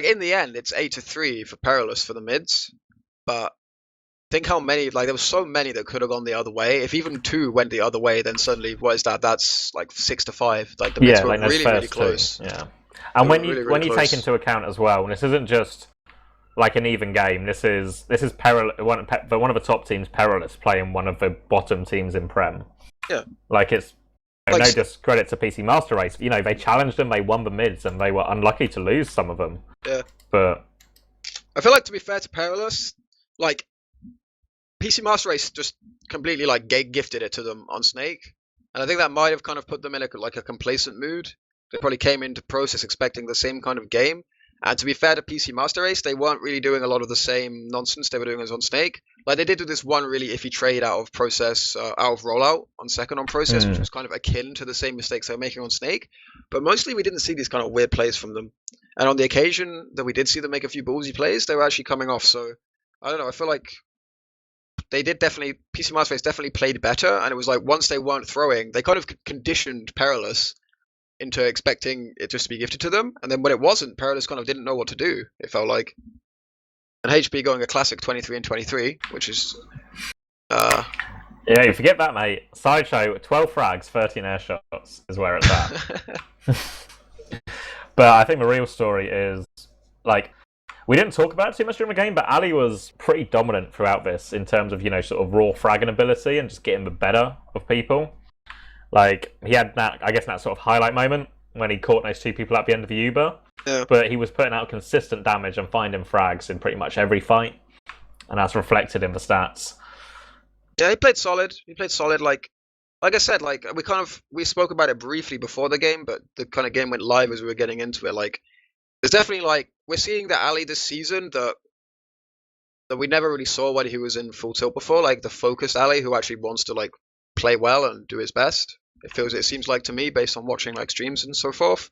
[SPEAKER 2] in the end, it's 8-3 for Perilous for the mids. But think how many, like there was so many that could have gone the other way. If even 2 went the other way, then suddenly, what is that? That's like 6-5. Like the mids were really close.
[SPEAKER 1] Yeah, and when you take into account as well, and this isn't just like an even game. This is Perilous, one of the top teams, Perilous, playing one of the bottom teams in Prem.
[SPEAKER 2] Yeah,
[SPEAKER 1] like it's. No discredit to PC Master Race. They challenged them, they won the mids, and they were unlucky to lose some of them.
[SPEAKER 2] Yeah.
[SPEAKER 1] But
[SPEAKER 2] I feel like, to be fair to Perilous, like PC Master Race just completely like gifted it to them on Snake, and I think that might have kind of put them in a complacent mood. They probably came into process expecting the same kind of game. And to be fair to PC Master Race, they weren't really doing a lot of the same nonsense they were doing as on Snake. Like they did do this one really iffy trade out of process, out of rollout on second on process, which was kind of akin to the same mistakes they were making on Snake. But mostly we didn't see these kind of weird plays from them. And on the occasion that we did see them make a few ballsy plays, they were actually coming off. So I don't know. I feel like they did PC Master Race definitely played better. And it was like once they weren't throwing, they kind of conditioned Perilous into expecting it just to be gifted to them, and then when it wasn't, Perilous kind of didn't know what to do, it felt like. And HB going a classic 23-23, which is
[SPEAKER 1] yeah, you forget that, mate. Sideshow 12 frags, 13 air shots is where it's at. But I think the real story is like We didn't talk about it too much during the game, but alle was pretty dominant throughout this in terms of, sort of raw fragging ability and just getting the better of people. Like, he had that, I guess, that sort of highlight moment when he caught those two people at the end of the Uber.
[SPEAKER 2] Yeah.
[SPEAKER 1] But he was putting out consistent damage and finding frags in pretty much every fight. And that's reflected in the stats.
[SPEAKER 2] Yeah, he played solid. Like I said, like we spoke about it briefly before the game, but the kind of game went live as we were getting into it. Like, there's definitely like we're seeing the alle this season that we never really saw when he was in full tilt before. Like the focused alle who actually wants to like play well and do his best. It seems like to me based on watching like streams and so forth.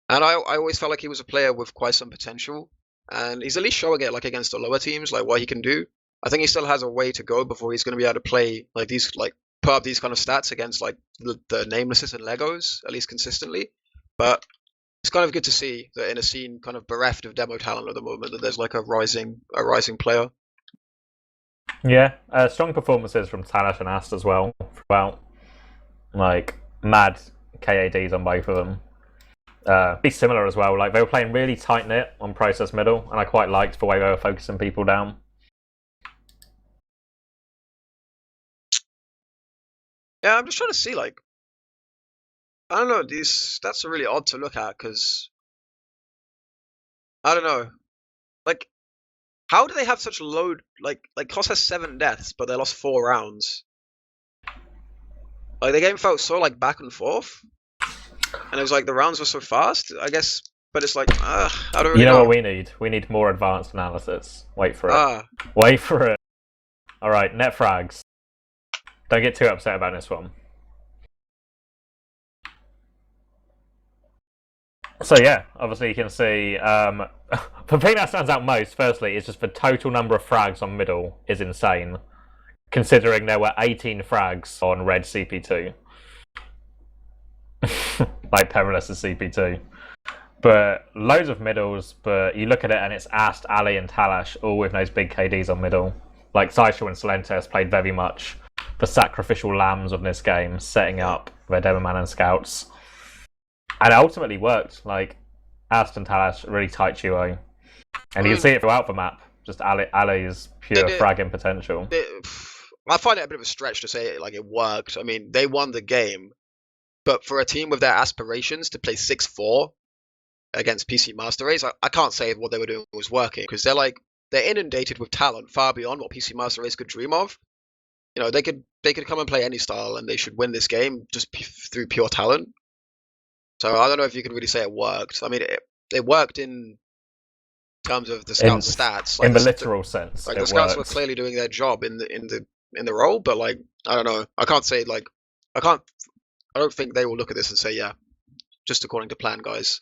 [SPEAKER 2] And I always felt like he was a player with quite some potential, and he's at least showing it like against the lower teams, like what he can do. I think he still has a way to go before he's going to be able to play like these, like put up these kind of stats against like the Namelesses and Legos, at least consistently. But it's kind of good to see that in a scene kind of bereft of demo talent at the moment, that there's like a rising player.
[SPEAKER 1] Yeah, strong performances from Thalash and Ast as well throughout. Like, mad KADs on both of them. Be similar as well. Like, they were playing really tight knit on process middle, and I quite liked the way they were focusing people down.
[SPEAKER 2] Yeah, I'm just trying to see, like, I don't know, these stats are really odd to look at because I don't know, like, how do they have such low? Like Kos has 7 deaths, but they lost 4 rounds. Like the game felt so like back and forth, and it was like the rounds were so fast. I guess, but it's like I don't really know.
[SPEAKER 1] What we need? We need more advanced analysis. Wait for it. Wait for it. All right, net frags. Don't get too upset about this one. So yeah, obviously you can see the thing that stands out most, firstly, is just the total number of frags on middle is insane, considering there were 18 frags on red CP2. Like Perilous is CP2. But loads of middles, but you look at it and it's Ast, alle and Thalash, all with those big KDs on middle. Like Sideshow and Solentes played very much the sacrificial lambs of this game, setting up their Demoman and Scouts. And it ultimately worked. Like, Ast and Thalash, really tight duo. And you can see it throughout the map. Just alle's pure fragging potential.
[SPEAKER 2] I find it a bit of a stretch to say it worked. I mean, they won the game. But for a team with their aspirations to play 6-4 against PC Master Race, I can't say what they were doing was working. Because they're inundated with talent far beyond what PC Master Race could dream of. You know, they could come and play any style and they should win this game just through pure talent. So I don't know if you can really say it worked. I mean, it worked in terms of the scouts' stats.
[SPEAKER 1] Like in the literal sense,
[SPEAKER 2] like the scouts were clearly doing their job in the role. But like, I don't know. I can't say like, I don't think they will look at this and say, yeah, just according to plan, guys.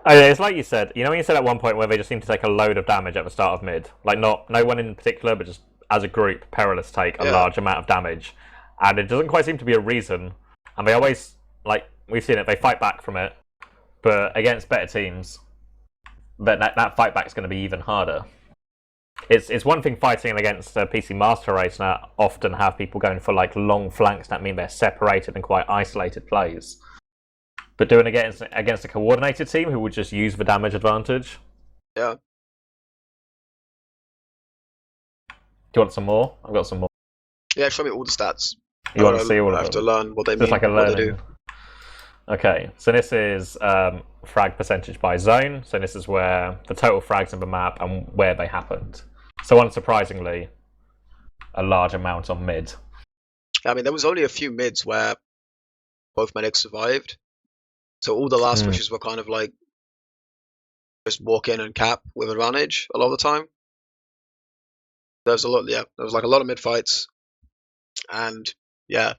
[SPEAKER 1] It's like you said. You know when you said at one point where they just seem to take a load of damage at the start of mid, like no one in particular, but just as a group, Perilous take a large amount of damage, and it doesn't quite seem to be a reason. And they always, like, we've seen it, they fight back from it, but against better teams, that fight back is going to be even harder. It's one thing fighting against a PC Master Race that often have people going for like long flanks that mean they're separated and quite isolated plays. But doing it against a coordinated team who would just use the damage advantage.
[SPEAKER 2] Yeah.
[SPEAKER 1] Do you want some more? I've got some more.
[SPEAKER 2] Yeah, show me all the stats.
[SPEAKER 1] You want to see all of them?
[SPEAKER 2] I have to learn what they mean,
[SPEAKER 1] like
[SPEAKER 2] what they do.
[SPEAKER 1] Okay, so this is frag percentage by zone. So this is where the total frags in the map and where they happened. So unsurprisingly, a large amount on mid.
[SPEAKER 2] I mean, there was only a few mids where both medics survived. So all the last pushes were kind of like just walk in and cap with advantage a lot of the time. There was like a lot of mid fights, and yeah,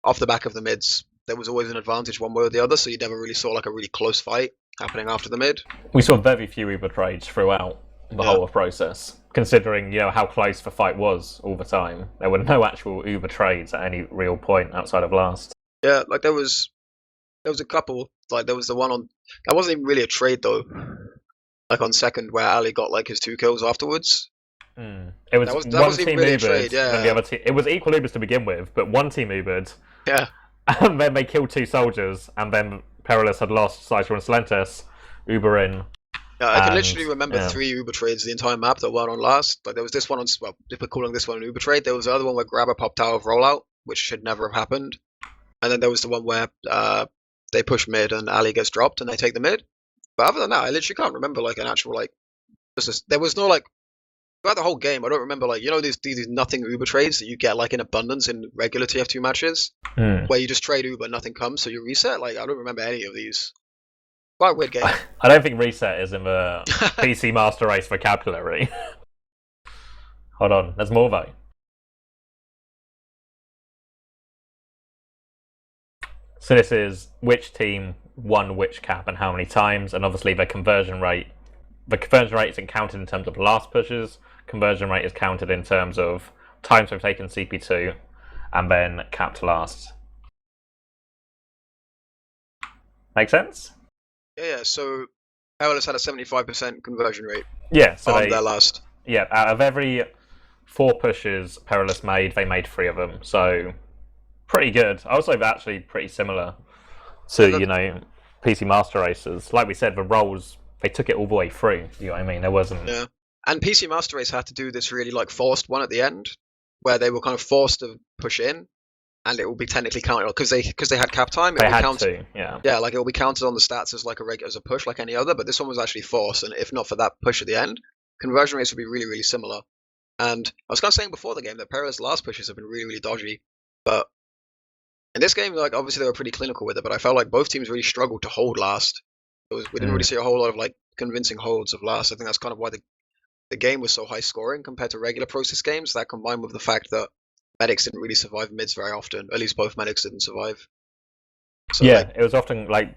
[SPEAKER 2] off the back of the mids, there was always an advantage one way or the other. So you never really saw like a really close fight happening after the mid.
[SPEAKER 1] We saw very few Uber trades throughout the whole of process, considering how close the fight was all the time. There were no actual Uber trades at any real point outside of last.
[SPEAKER 2] Yeah, like there was a couple. Like there was the one on that wasn't even really a trade though. Like on second, where alle got like his 2 kills afterwards.
[SPEAKER 1] It was one team
[SPEAKER 2] really
[SPEAKER 1] Ubered, and the other team. It was equal Ubers to begin with, but one team Ubered.
[SPEAKER 2] Yeah.
[SPEAKER 1] And then they killed 2 soldiers, and then Perilous had lost Sideshow and Solentes, Uber in,
[SPEAKER 2] Yeah, I can
[SPEAKER 1] And
[SPEAKER 2] literally remember
[SPEAKER 1] yeah,
[SPEAKER 2] 3 Uber trades the entire map that weren't on last. Like there was this one on, well, if we're calling this one an Uber trade, there was the other one where Grabber popped out of rollout, which should never have happened. And then there was the one where they push mid and alle gets dropped and they take the mid. But other than that, I literally can't remember like an actual like. There was no like throughout the whole game. I don't remember like these nothing Uber trades that you get like in abundance in regular TF2 matches where you just trade Uber, nothing comes, so you reset. Like I don't remember any of these. Quite a weird game.
[SPEAKER 1] I don't think reset is in the PC Master Race vocabulary. Hold on, there's more though. So this is which team won which cap and how many times, and obviously the conversion rate. The conversion rate isn't counted in terms of last pushes. Conversion rate is counted in terms of times we've taken CP2 and then capped last. Make sense?
[SPEAKER 2] Yeah. So Perilous had a 75% conversion rate.
[SPEAKER 1] Yeah. So
[SPEAKER 2] on their last.
[SPEAKER 1] Yeah, out of every 4 pushes Perilous made, they made 3 of them. So pretty good. Also, they're actually pretty similar to PC Master Races. Like we said, the roles they took it all the way through. You know what I mean? There wasn't.
[SPEAKER 2] Yeah. And PC Master Race had to do this really like forced one at the end, where they were kind of forced to push in, and it will be technically counted because they had cap time.
[SPEAKER 1] They had to, yeah.
[SPEAKER 2] Yeah, like it will be counted on the stats as like as a push like any other. But this one was actually forced, and if not for that push at the end, conversion rates would be really similar. And I was kind of saying before the game that Perilous' last pushes have been really dodgy, but in this game, like obviously they were pretty clinical with it. But I felt like both teams really struggled to hold last. We didn't really see a whole lot of like convincing holds of last. I think that's kind of why the game was so high scoring compared to regular process games. That combined with the fact that medics didn't really survive mids very often. At least both medics didn't survive. So,
[SPEAKER 1] yeah, it was often like,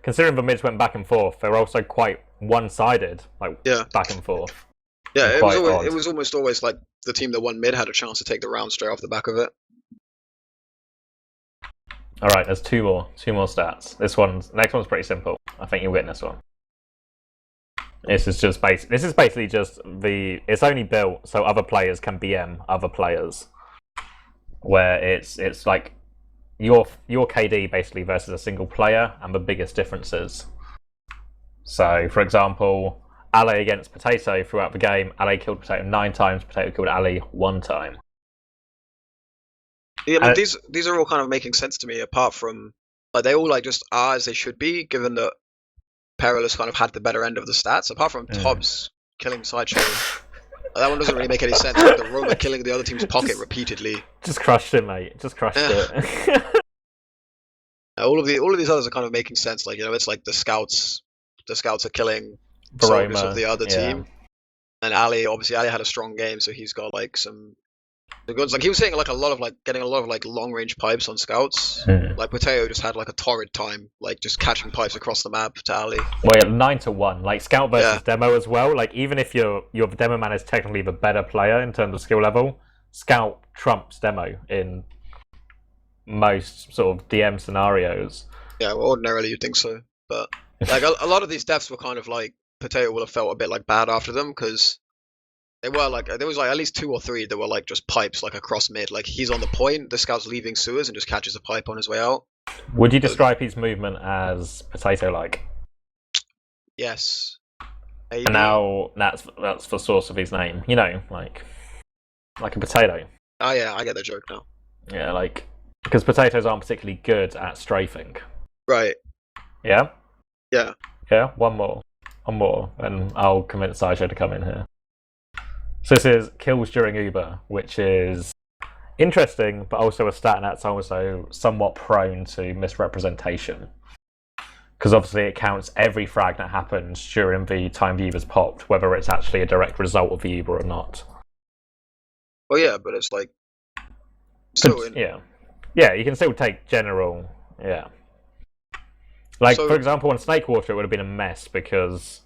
[SPEAKER 1] considering the mids went back and forth, they were also quite one-sided, like back and forth.
[SPEAKER 2] Yeah, it was almost always like the team that won mid had a chance to take the round straight off the back of it.
[SPEAKER 1] All right, there's two more stats. Next one's pretty simple. I think you'll get this one. This is basically just it's only built so other players can BM other players, where it's like your KD basically versus a single player and the biggest differences. So, for example, alle against Potato throughout the game, alle killed Potato 9 times, Potato killed alle 1 time.
[SPEAKER 2] Yeah, I mean, these are all kind of making sense to me, apart from like they all like just are as they should be, given that Perilous kind of had the better end of the stats, apart from Tobbs killing Sideshow. That one doesn't really make any sense. Like the Roma killing the other team's pocket repeatedly.
[SPEAKER 1] Just crushed it, mate. Just crushed it.
[SPEAKER 2] All of these others are kind of making sense. Like it's like the scouts are killing soldiers of the other team, and alle had a strong game, so he's got like some. Like he was saying, like getting a lot of like long range pipes on scouts. Like Potato just had like a torrid time, like just catching pipes across the map to alle.
[SPEAKER 1] Well, yeah, 9-1, like scout versus demo as well. Like even if your demo man is technically the better player in terms of skill level, scout trumps demo in most sort of DM scenarios.
[SPEAKER 2] Yeah, well, ordinarily you'd think so, but like a lot of these deaths were kind of like Potato will have felt a bit like bad after them because. They were like there was like at least 2 or 3 that were like just pipes like across mid. Like he's on the point, the scout's leaving sewers and just catches a pipe on his way out.
[SPEAKER 1] Would you describe his movement as Potato-like?
[SPEAKER 2] Yes. Maybe.
[SPEAKER 1] And now that's the source of his name. Like a potato.
[SPEAKER 2] Oh yeah, I get the joke now.
[SPEAKER 1] Yeah, like because potatoes aren't particularly good at strafing.
[SPEAKER 2] Right.
[SPEAKER 1] Yeah.
[SPEAKER 2] Yeah.
[SPEAKER 1] Yeah. One more, and I'll convince Sideshow to come in here. So this is kills during Uber, which is interesting, but also a stat that's also somewhat prone to misrepresentation. Because obviously it counts every frag that happens during the time the Uber's popped, whether it's actually a direct result of the Uber or not.
[SPEAKER 2] Well, yeah, but it's like...
[SPEAKER 1] Yeah, you can still take general... Yeah. Like, for example, on Snakewater, it would have been a mess because...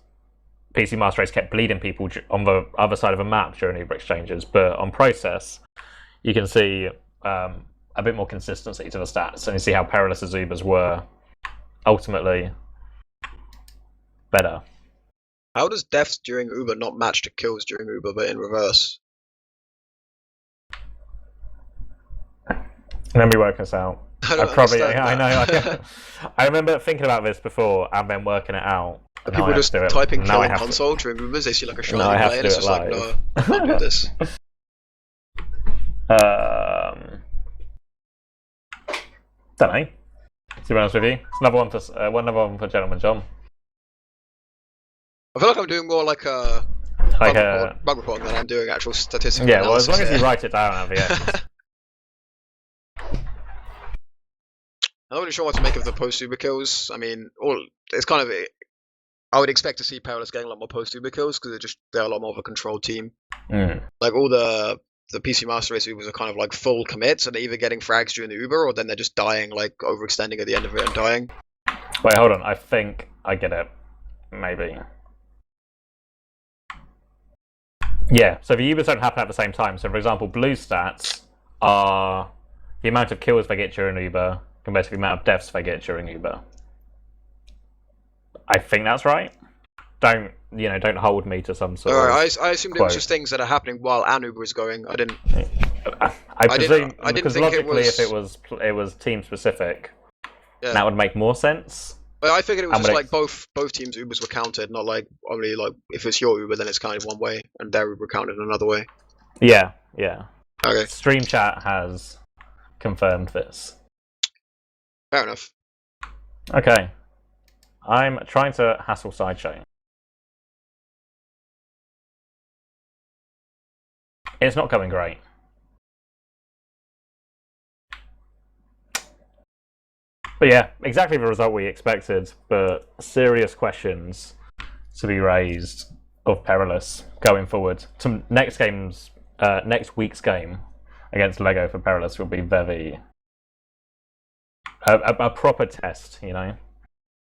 [SPEAKER 1] PC Master Race kept bleeding people on the other side of a map during Uber exchanges, but on Process, you can see a bit more consistency to the stats, and you see how Perilous' Ubers were ultimately better.
[SPEAKER 2] How does deaths during Uber not match to kills during Uber, but in reverse?
[SPEAKER 1] Let me work this out.
[SPEAKER 2] I know.
[SPEAKER 1] I remember thinking about this before and then working it out.
[SPEAKER 2] Are
[SPEAKER 1] Now
[SPEAKER 2] people
[SPEAKER 1] I have
[SPEAKER 2] just
[SPEAKER 1] to do it.
[SPEAKER 2] typing
[SPEAKER 1] Now
[SPEAKER 2] kill
[SPEAKER 1] I
[SPEAKER 2] on
[SPEAKER 1] have to-
[SPEAKER 2] console during Ubers? They see like a
[SPEAKER 1] Now
[SPEAKER 2] shiny
[SPEAKER 1] I have
[SPEAKER 2] play,
[SPEAKER 1] to
[SPEAKER 2] and
[SPEAKER 1] do
[SPEAKER 2] it's
[SPEAKER 1] it
[SPEAKER 2] just like, no,
[SPEAKER 1] live.
[SPEAKER 2] I can't do this.
[SPEAKER 1] Don't know. To be honest with you, it's another one for Gentleman John.
[SPEAKER 2] I feel like I'm doing more like a
[SPEAKER 1] Like
[SPEAKER 2] bug reporting than I'm doing actual statistical
[SPEAKER 1] yeah. Well, as
[SPEAKER 2] analysis
[SPEAKER 1] long as you
[SPEAKER 2] here.
[SPEAKER 1] write it down at the end.
[SPEAKER 2] I'm not really sure what to make of the post-Uber kills. I mean, it's kind of. I would expect to see Perilous getting a lot more post-Uber kills because they're a lot more of a controlled team. Like all the PC Master Race Ubers are kind of like full commits, and they're either getting frags during the Uber or then they're just dying, like overextending at the end of it and dying.
[SPEAKER 1] Wait, hold on. I think I get it. Maybe. Yeah. So the Ubers don't happen at the same time. So, for example, blue stats are the amount of kills they get during Uber compared to the amount of deaths they get during Uber. I think that's right. Don't hold me to some sort
[SPEAKER 2] Alright,
[SPEAKER 1] of
[SPEAKER 2] I assumed it was just things that are happening while an Uber is going. I didn't.
[SPEAKER 1] I presume
[SPEAKER 2] I didn't
[SPEAKER 1] because
[SPEAKER 2] think
[SPEAKER 1] logically,
[SPEAKER 2] it
[SPEAKER 1] if it was team specific,
[SPEAKER 2] Yeah.
[SPEAKER 1] that would make more sense.
[SPEAKER 2] But I figured it was
[SPEAKER 1] And
[SPEAKER 2] just
[SPEAKER 1] would
[SPEAKER 2] like both teams' Ubers were counted, not like only like if it's your Uber then it's counted one way and their Uber counted another way.
[SPEAKER 1] Yeah.
[SPEAKER 2] Okay,
[SPEAKER 1] Stream chat has confirmed this.
[SPEAKER 2] fair enough.
[SPEAKER 1] Okay. I'm trying to hassle Sideshow. It's not going great. But yeah, exactly the result we expected, but serious questions to be raised of Perilous going forward. Next week's game against Lego for Perilous will be very a proper test, you know.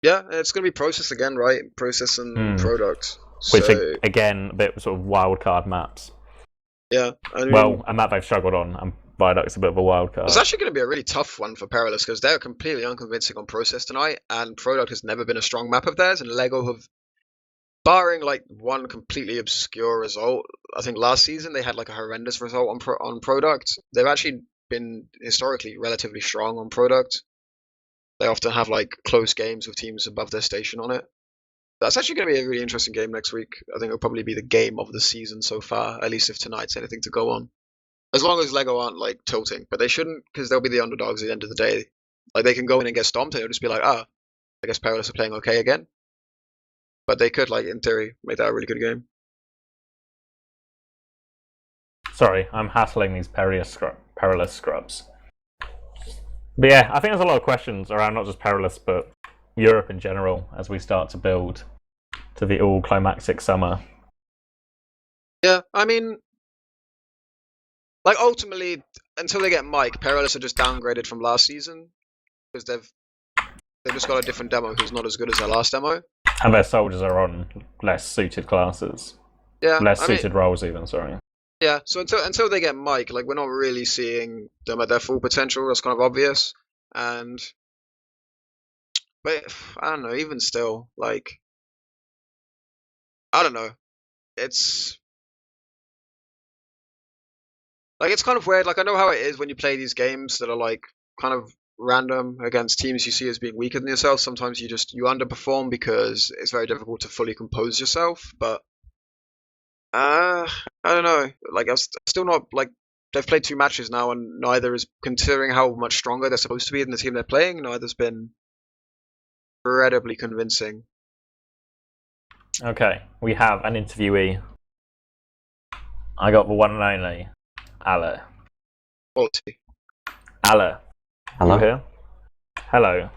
[SPEAKER 2] Yeah, it's gonna be process again, right? Process and product.
[SPEAKER 1] Which
[SPEAKER 2] So,
[SPEAKER 1] again, a bit sort of wild card maps.
[SPEAKER 2] yeah, I mean,
[SPEAKER 1] Well, a map they've struggled on, and Viaduct's a bit of a wild card.
[SPEAKER 2] it's actually going to be a really tough one for Perilous because they're completely unconvincing on process tonight, and product has never been a strong map of theirs, and Lego have, barring like one completely obscure result, I think last season they had like a horrendous result on product. They've actually been historically relatively strong on product. They often have like close games with teams above their station on it. That's actually going to be a really interesting game next week. I think it'll probably be the game of the season so far, at least if tonight's anything to go on. As long as Lego aren't like tilting, but they shouldn't because they'll be the underdogs at the end of the day. Like they can go in and get stomped and it'll just be like, I guess Perilous are playing okay again. But they could, like in theory, make that a really good game.
[SPEAKER 1] Sorry, I'm hassling these Perilous scrubs. But yeah, I think there's a lot of questions around not just Perilous, but Europe in general as we start to build to the all-climactic summer.
[SPEAKER 2] Yeah, I mean, like ultimately, until they get Mike, Perilous are just downgraded from last season because they've just got a different demo who's not as good as their last demo.
[SPEAKER 1] And their soldiers are on less suited classes.
[SPEAKER 2] Yeah,
[SPEAKER 1] less suited roles even, sorry.
[SPEAKER 2] Yeah, so until they get Mike, like we're not really seeing them at their full potential. That's kind of obvious. But I don't know. Even still, like I don't know. It's it's kind of weird. Like I know how it is when you play these games that are like kind of random against teams you see as being weaker than yourself. Sometimes you underperform because it's very difficult to fully compose yourself. But I don't know. Like I'm still not like they've played 2 matches now, and neither is, considering how much stronger they're supposed to be than the team they're playing, neither's been incredibly convincing.
[SPEAKER 1] Okay, we have an interviewee. I got the one and only alle.
[SPEAKER 2] Quality.
[SPEAKER 1] alle.
[SPEAKER 3] Hello.
[SPEAKER 1] You here? Hello.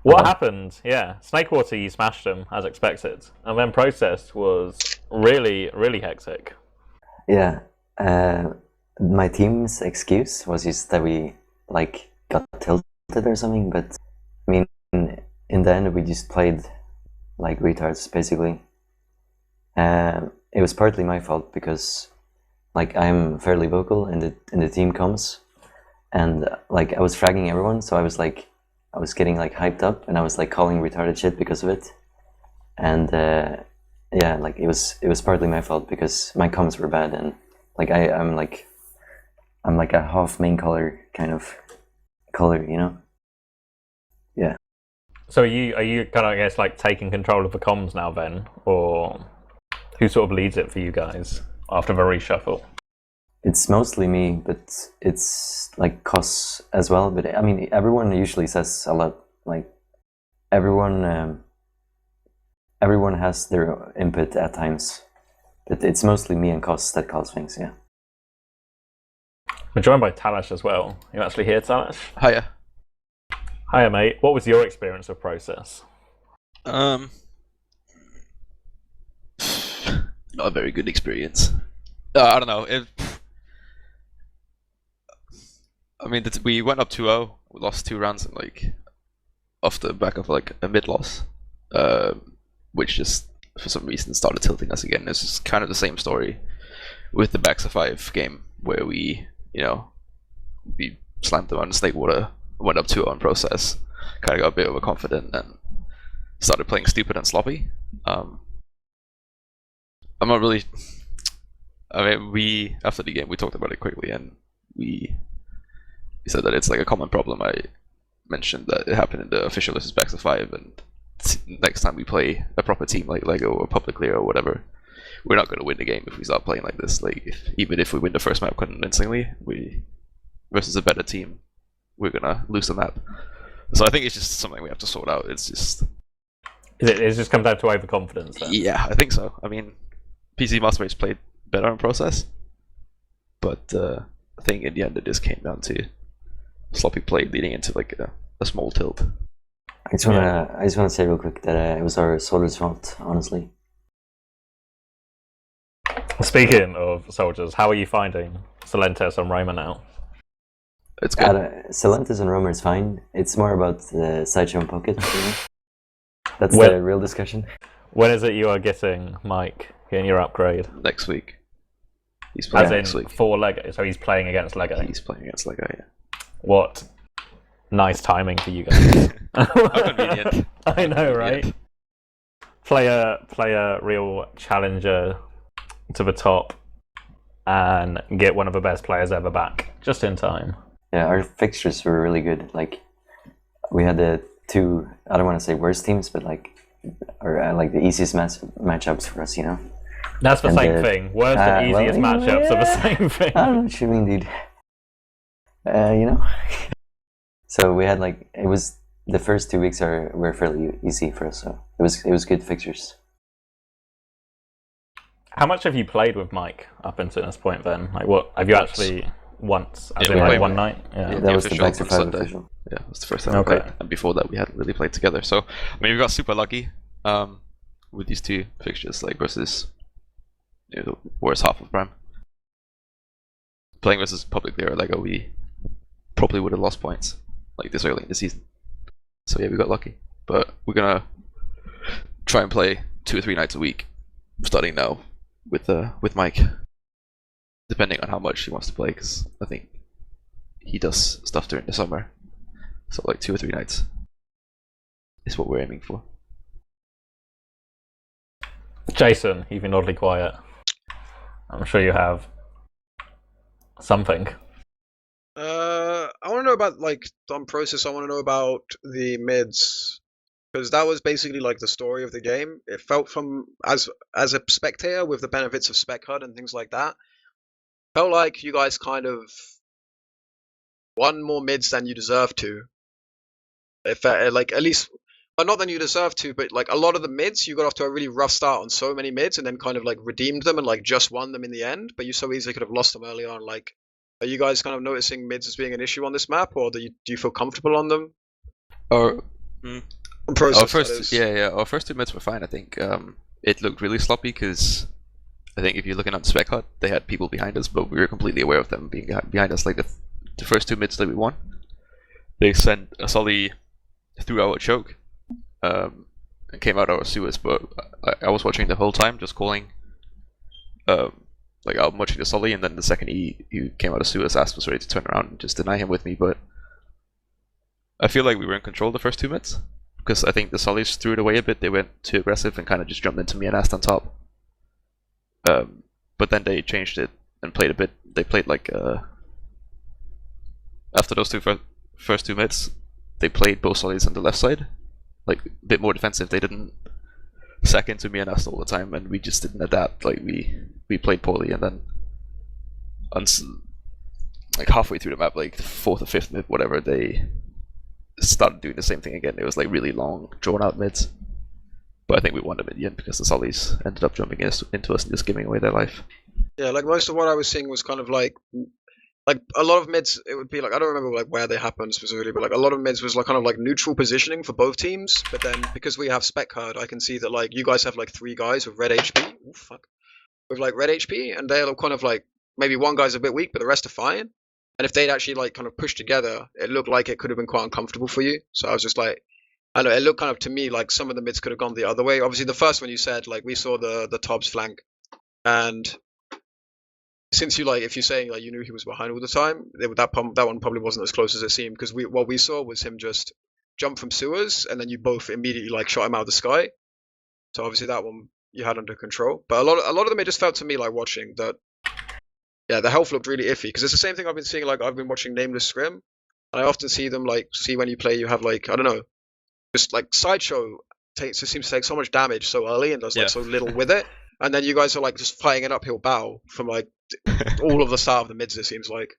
[SPEAKER 1] What happened? Yeah, Snakewater, you smashed him as expected, and then Processed was really, really hectic.
[SPEAKER 3] Yeah, my team's excuse was just that we like got tilted or something, but I mean, in the end we just played like retards basically. It was partly my fault because like I'm fairly vocal in the team comms, and like I was fragging everyone, so I was getting like hyped up, and I was like calling retarded shit because of it, and yeah, like it was partly my fault because my comms were bad, and like I'm like a half main color kind of color, you know? Yeah.
[SPEAKER 1] So are you kind of, I guess, like taking control of the comms now then, or who sort of leads it for you guys after the reshuffle?
[SPEAKER 3] It's mostly me, but it's like Cos as well. But I mean, everyone usually says a lot. Like everyone has their input at times, but it's mostly me and Cos that calls things. Yeah.
[SPEAKER 1] We're joined by Thalash as well. You actually here, Thalash?
[SPEAKER 4] Hiya.
[SPEAKER 1] Hiya, mate. What was your experience of Process?
[SPEAKER 4] Not a very good experience. I don't know. I mean, we went up 2-0. We lost 2 rounds and like off the back of like a mid loss, which just for some reason started tilting us again. It's just kind of the same story with the backs of 5 game where we slammed them on Snake Water, went up 2-0 in Process, kind of got a bit overconfident and started playing stupid and sloppy. I'm not really. I mean, after the game we talked about it quickly and we said that it's like a common problem. I mentioned that it happened in the official versus backs of 5, and next time we play a proper team like Lego or Public Clear or whatever, we're not going to win the game if we start playing like this. Like even if we win the first map convincingly, we versus a better team, we're gonna lose the map. So I think it's just something we have to sort out. It's just
[SPEAKER 1] It just comes down to overconfidence then?
[SPEAKER 4] Yeah, I think so. I mean, PC Master Race played better in Process, but I think in the end it just came down to sloppy play leading into like a small tilt.
[SPEAKER 3] I just wanna say real quick that it was our soldiers' fault, honestly.
[SPEAKER 1] Speaking of soldiers, how are you finding Silentes and Roma now?
[SPEAKER 4] It's good.
[SPEAKER 3] Silentes and Roma is fine. It's more about the Sideshow and Pocket. You know? That's
[SPEAKER 1] Well-
[SPEAKER 3] the real discussion.
[SPEAKER 1] When is it you are getting Mike, getting your upgrade?
[SPEAKER 4] Next week. He's playing
[SPEAKER 1] As
[SPEAKER 4] next
[SPEAKER 1] in
[SPEAKER 4] week.
[SPEAKER 1] for Lego, so he's playing against Lego.
[SPEAKER 4] He's playing against Lego, yeah.
[SPEAKER 1] What nice timing for you guys.
[SPEAKER 4] How convenient.
[SPEAKER 1] I know, right?
[SPEAKER 4] Convenient.
[SPEAKER 1] Play a real challenger to the top and get one of the best players ever back just in time.
[SPEAKER 3] Yeah, our fixtures were really good. Like we had the 2, I don't want to say worst teams, but like the easiest matchups for us, you know.
[SPEAKER 1] That's the
[SPEAKER 3] And
[SPEAKER 1] same thing. Worst and
[SPEAKER 3] well,
[SPEAKER 1] easiest matchups are the same thing.
[SPEAKER 3] I don't know what you mean, dude. You know. So we had like it was the first 2 weeks were fairly easy for us, so it was good fixtures.
[SPEAKER 1] How much have you played with Mike up until this point then? Like what have you actually once? As
[SPEAKER 4] Yeah,
[SPEAKER 1] in
[SPEAKER 4] we
[SPEAKER 1] like
[SPEAKER 4] played
[SPEAKER 1] one
[SPEAKER 4] with-
[SPEAKER 1] night? Yeah.
[SPEAKER 4] Yeah.
[SPEAKER 3] That was the
[SPEAKER 4] official
[SPEAKER 3] Backs of
[SPEAKER 4] on
[SPEAKER 3] 5
[SPEAKER 4] Sunday.
[SPEAKER 3] official.
[SPEAKER 4] Yeah, that's the first time
[SPEAKER 1] Okay.
[SPEAKER 4] we played. And before that we hadn't really played together. So I mean we got super lucky with these 2 fixtures, like versus the worst half of Prime. Playing versus Public Clear or Lego, we probably would have lost points like this early in the season. So yeah, we got lucky. But we're gonna try and play 2 or 3 nights a week, starting now with Mike, depending on how much he wants to play. Because I think he does stuff during the summer, so like 2 or 3 nights is what we're aiming for.
[SPEAKER 1] Jason, you've been oddly quiet. I'm sure you have something.
[SPEAKER 2] I want to know about like on Process. I want to know about the mids because that was basically like the story of the game. It felt from as a spectator with the benefits of Spec HUD and things like that. Felt like you guys kind of won more mids than you deserve to. If like at least, well, not than you deserve to, but like a lot of the mids, you got off to a really rough start on so many mids, and then kind of like redeemed them and like just won them in the end. But you so easily could have lost them early on. Like, are you guys kind of noticing mids as being an issue on this map, or do you feel comfortable on them?
[SPEAKER 4] Or
[SPEAKER 2] On Process,
[SPEAKER 4] our first,
[SPEAKER 2] that is.
[SPEAKER 4] yeah, our first 2 mids were fine. I think it looked really sloppy because I think if you're looking at Spec HUD, they had people behind us, but we were completely aware of them being behind us. Like the first 2 mids that we won, they sent a Sully through our choke and came out our sewers. But I was watching the whole time, just calling, like out watching the Sully, and then the second he came out of sewers, Asp was ready to turn around and just deny him with me. But I feel like we were in control the first 2 mids because I think the Sullys threw it away a bit. They went too aggressive and kind of just jumped into me and Asp on top. But then they changed it and played a bit. They played like after those first 2 mids, they played both Sullys on the left side, like a bit more defensive. They didn't sack into me and us all the time, and we just didn't adapt. Like we played poorly, and then like halfway through the map, like the 4th or 5th mid, whatever, they started doing the same thing again. It was like really long, drawn out mids. But I think we won them in the end because the Sullies ended up jumping into us and just giving away their life.
[SPEAKER 2] Yeah, like most of what I was seeing was kind of like a lot of mids. It would be like, I don't remember like where they happened specifically, but like a lot of mids was like kind of like neutral positioning for both teams. But then because we have spec herd, I can see that like you guys have like 3 guys with red HP. Ooh, fuck. With like red HP, and they're kind of like maybe one guy's a bit weak, but the rest are fine. And if they'd actually like kind of pushed together, it looked like it could have been quite uncomfortable for you. So I was just like, I know it looked kind of to me like some of the mids could have gone the other way. Obviously, the first one you said, like we saw the Tobbs flank, and since you like, if you're saying like you knew he was behind all the time, that one probably wasn't as close as it seemed, because what we saw was him just jump from sewers, and then you both immediately like shot him out of the sky. So obviously that one you had under control. But a lot of them, it just felt to me like watching that. Yeah, the health looked really iffy, because it's the same thing I've been seeing. Like I've been watching Nameless Scrim, and I often see them like when you play, you have like, I don't know, just like Sideshow seems to take so much damage so early and does like so little with it, and then you guys are like just fighting an uphill battle from like all of the start of the mids. It seems like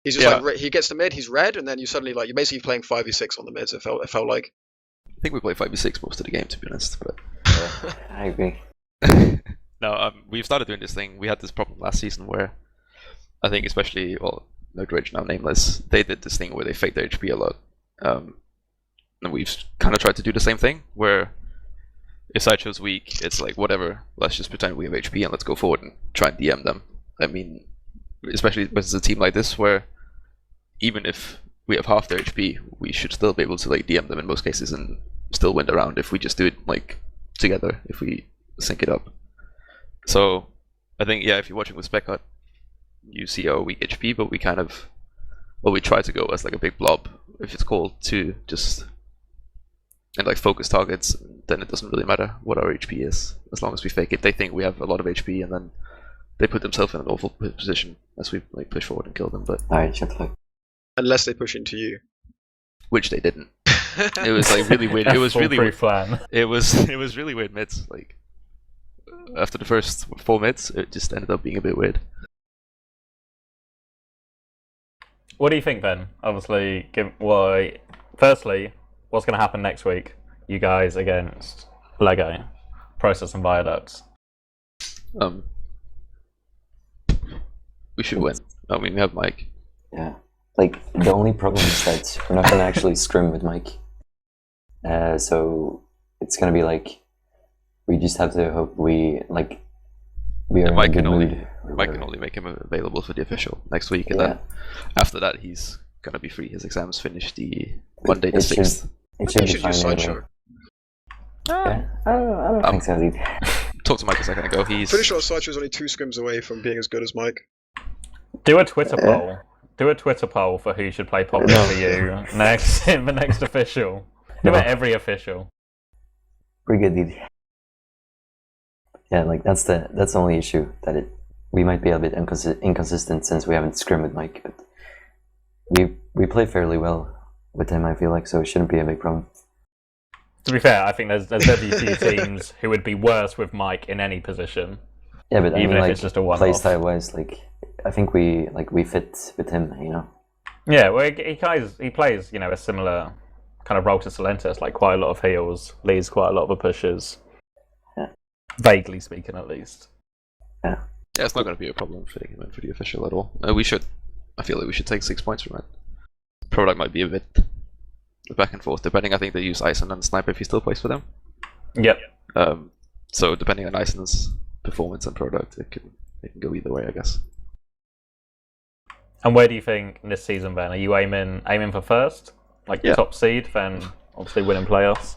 [SPEAKER 2] he's just like he gets the mid, he's red, and then you suddenly like you're basically playing 5v6 on the mids. It felt like.
[SPEAKER 4] I think we played 5v6 most of the game, to be honest. But
[SPEAKER 3] I agree.
[SPEAKER 4] no, we've started doing this thing. We had this problem last season where I think especially No Dredge, now Nameless, they did this thing where they faked their HP a lot. And we've kind of tried to do the same thing, where if Sideshow's weak, it's like, whatever, let's just pretend we have HP and let's go forward and try and DM them. I mean, especially versus a team like this, where even if we have half their HP, we should still be able to like DM them in most cases and still win the round if we just do it like together, if we sync it up. So I think, yeah, if you're watching with Spec Hut, you see our weak HP, but we kind of, we try to go as like a big blob, if it's called, to just and like focus targets. Then it doesn't really matter what our HP is, as long as we fake it. They think we have a lot of HP, and then they put themselves in an awful position as we like push forward and kill them. But
[SPEAKER 3] Alright, shut up.
[SPEAKER 2] Unless they push into you,
[SPEAKER 4] which they didn't. It was like really weird. It was really weird.
[SPEAKER 1] Plan.
[SPEAKER 4] It was really weird mids. Like after the first 4 mids, it just ended up being a bit weird.
[SPEAKER 1] What do you think, Ben? Obviously, firstly, what's going to happen next week? You guys against Lego, Process and Viaducts.
[SPEAKER 4] We should win. I mean, we have Mike.
[SPEAKER 3] Yeah. Like, the only problem is that we're not going to actually scrim with Mike. So it's going to be like, we just have to hope we are in a good mood.
[SPEAKER 4] Mike can only make him available for the official next week, and then after that he's going to be free. His exams finish the Monday the 6th.
[SPEAKER 3] It should be
[SPEAKER 2] use
[SPEAKER 3] fine
[SPEAKER 2] Sideshow.
[SPEAKER 3] Yeah, I don't think so, dude.
[SPEAKER 4] Talked to Mike a second ago. He's
[SPEAKER 2] Pretty sure Sideshow's only 2 scrims away from being as good as Mike.
[SPEAKER 1] Do a Twitter poll. Do a Twitter poll for who should play Poppy for you next in the next official. Do it every official.
[SPEAKER 3] Pretty good, dude. Yeah, like that's the only issue, that we might be a bit inconsistent since we haven't scrimmed with Mike, but we play fairly well with him, I feel like, so it shouldn't be a big problem.
[SPEAKER 1] To be fair, I think there's very few teams who would be worse with Mike in any position.
[SPEAKER 3] Yeah, but
[SPEAKER 1] even
[SPEAKER 3] I mean,
[SPEAKER 1] if it's just a one-off.
[SPEAKER 3] playstyle wise, like I think we fit with him, you know.
[SPEAKER 1] Yeah, well, he plays a similar kind of role to Salentus, like quite a lot of heals, leads quite a lot of the pushes.
[SPEAKER 3] Yeah.
[SPEAKER 1] Vaguely speaking, at least.
[SPEAKER 3] Yeah.
[SPEAKER 4] Yeah, it's not going to be a problem fitting him in for the official at all. I feel like we should take 6 points from it. Product might be a bit back and forth, depending. I think they use Ison and Sniper if he still plays for them.
[SPEAKER 1] Yep.
[SPEAKER 4] So depending on Ison's performance and product, it can go either way, I guess.
[SPEAKER 1] And where do you think this season, Ben? Are you aiming for first, like top seed, then obviously winning playoffs?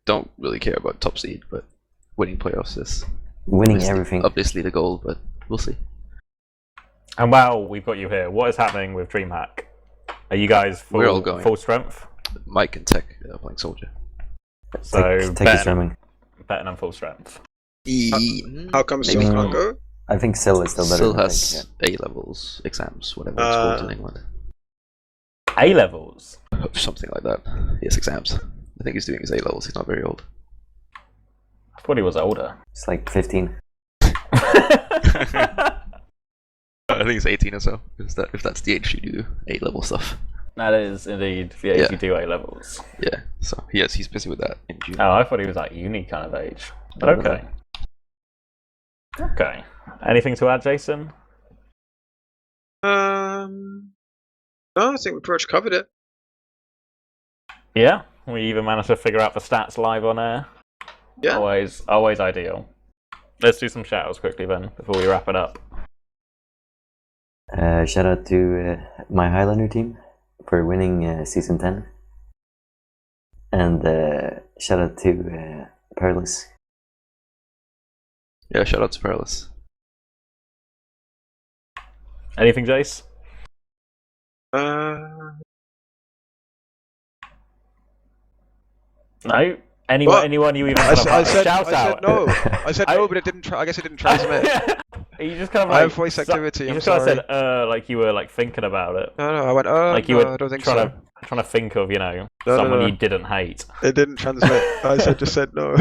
[SPEAKER 4] Don't really care about top seed, but winning playoffs is
[SPEAKER 3] everything.
[SPEAKER 4] Obviously the goal, but we'll see.
[SPEAKER 1] And while we've got you here, what is happening with DreamHack? Are you guys full strength?
[SPEAKER 4] Mike and Tech are playing Soldier.
[SPEAKER 1] So
[SPEAKER 3] Tech is running.
[SPEAKER 1] Better than full strength.
[SPEAKER 2] How come Sil can't go?
[SPEAKER 3] I think Sil is still better.
[SPEAKER 4] Sil has A-levels, exams, whatever it's called in England.
[SPEAKER 1] A-levels?
[SPEAKER 4] Something like that. Yes, exams. I think he's doing his A levels. He's not very old.
[SPEAKER 1] I thought he was older.
[SPEAKER 3] It's like 15.
[SPEAKER 4] I think it's 18 or so. If that's the age you do A level stuff.
[SPEAKER 1] That is indeed the age you do A levels.
[SPEAKER 4] Yeah. So he's busy with that in June.
[SPEAKER 1] Oh, I thought he was like uni kind of age. But okay. Okay. Anything to add, Jason?
[SPEAKER 2] No, I think we pretty much covered it.
[SPEAKER 1] Yeah, we even managed to figure out the stats live on air.
[SPEAKER 2] Yeah.
[SPEAKER 1] Always ideal. Let's do some shout-outs quickly then, before we wrap it up.
[SPEAKER 3] Shout out to my Highlander team for winning Season 10. And shout out to Perilous.
[SPEAKER 4] Yeah, shout out to Perilous.
[SPEAKER 1] Anything, Jace? No? Anyone you even shout out?
[SPEAKER 2] I said no, but it didn't. I guess it didn't transmit.
[SPEAKER 1] You just kind of
[SPEAKER 2] I have voice activity.
[SPEAKER 1] You
[SPEAKER 2] I'm
[SPEAKER 1] just kind
[SPEAKER 2] sorry.
[SPEAKER 1] of said like you were like thinking about it.
[SPEAKER 2] No, I went.
[SPEAKER 1] Like you
[SPEAKER 2] no,
[SPEAKER 1] were
[SPEAKER 2] I don't think
[SPEAKER 1] trying
[SPEAKER 2] so.
[SPEAKER 1] to think of someone you didn't hate.
[SPEAKER 2] It didn't transmit. I just said no.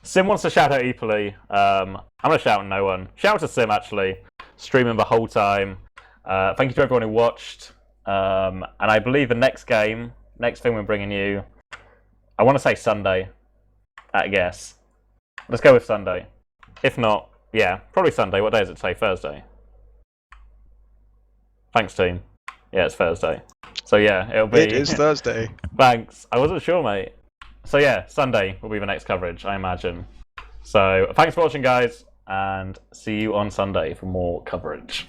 [SPEAKER 1] Sim wants to shout out Eepily. I'm gonna shout out no one. Shout out to Sim actually, streaming the whole time. Thank you to everyone who watched. And I believe the next thing we're bringing you, I want to say Sunday. I guess. Let's go with Sunday. If not, yeah, probably Sunday. What day is it today? Thursday. Thanks, team. Yeah, it's Thursday. So yeah, it'll be.
[SPEAKER 2] It is Thursday.
[SPEAKER 1] Thanks. I wasn't sure, mate. So yeah, Sunday will be the next coverage, I imagine. So thanks for watching, guys, and see you on Sunday for more coverage.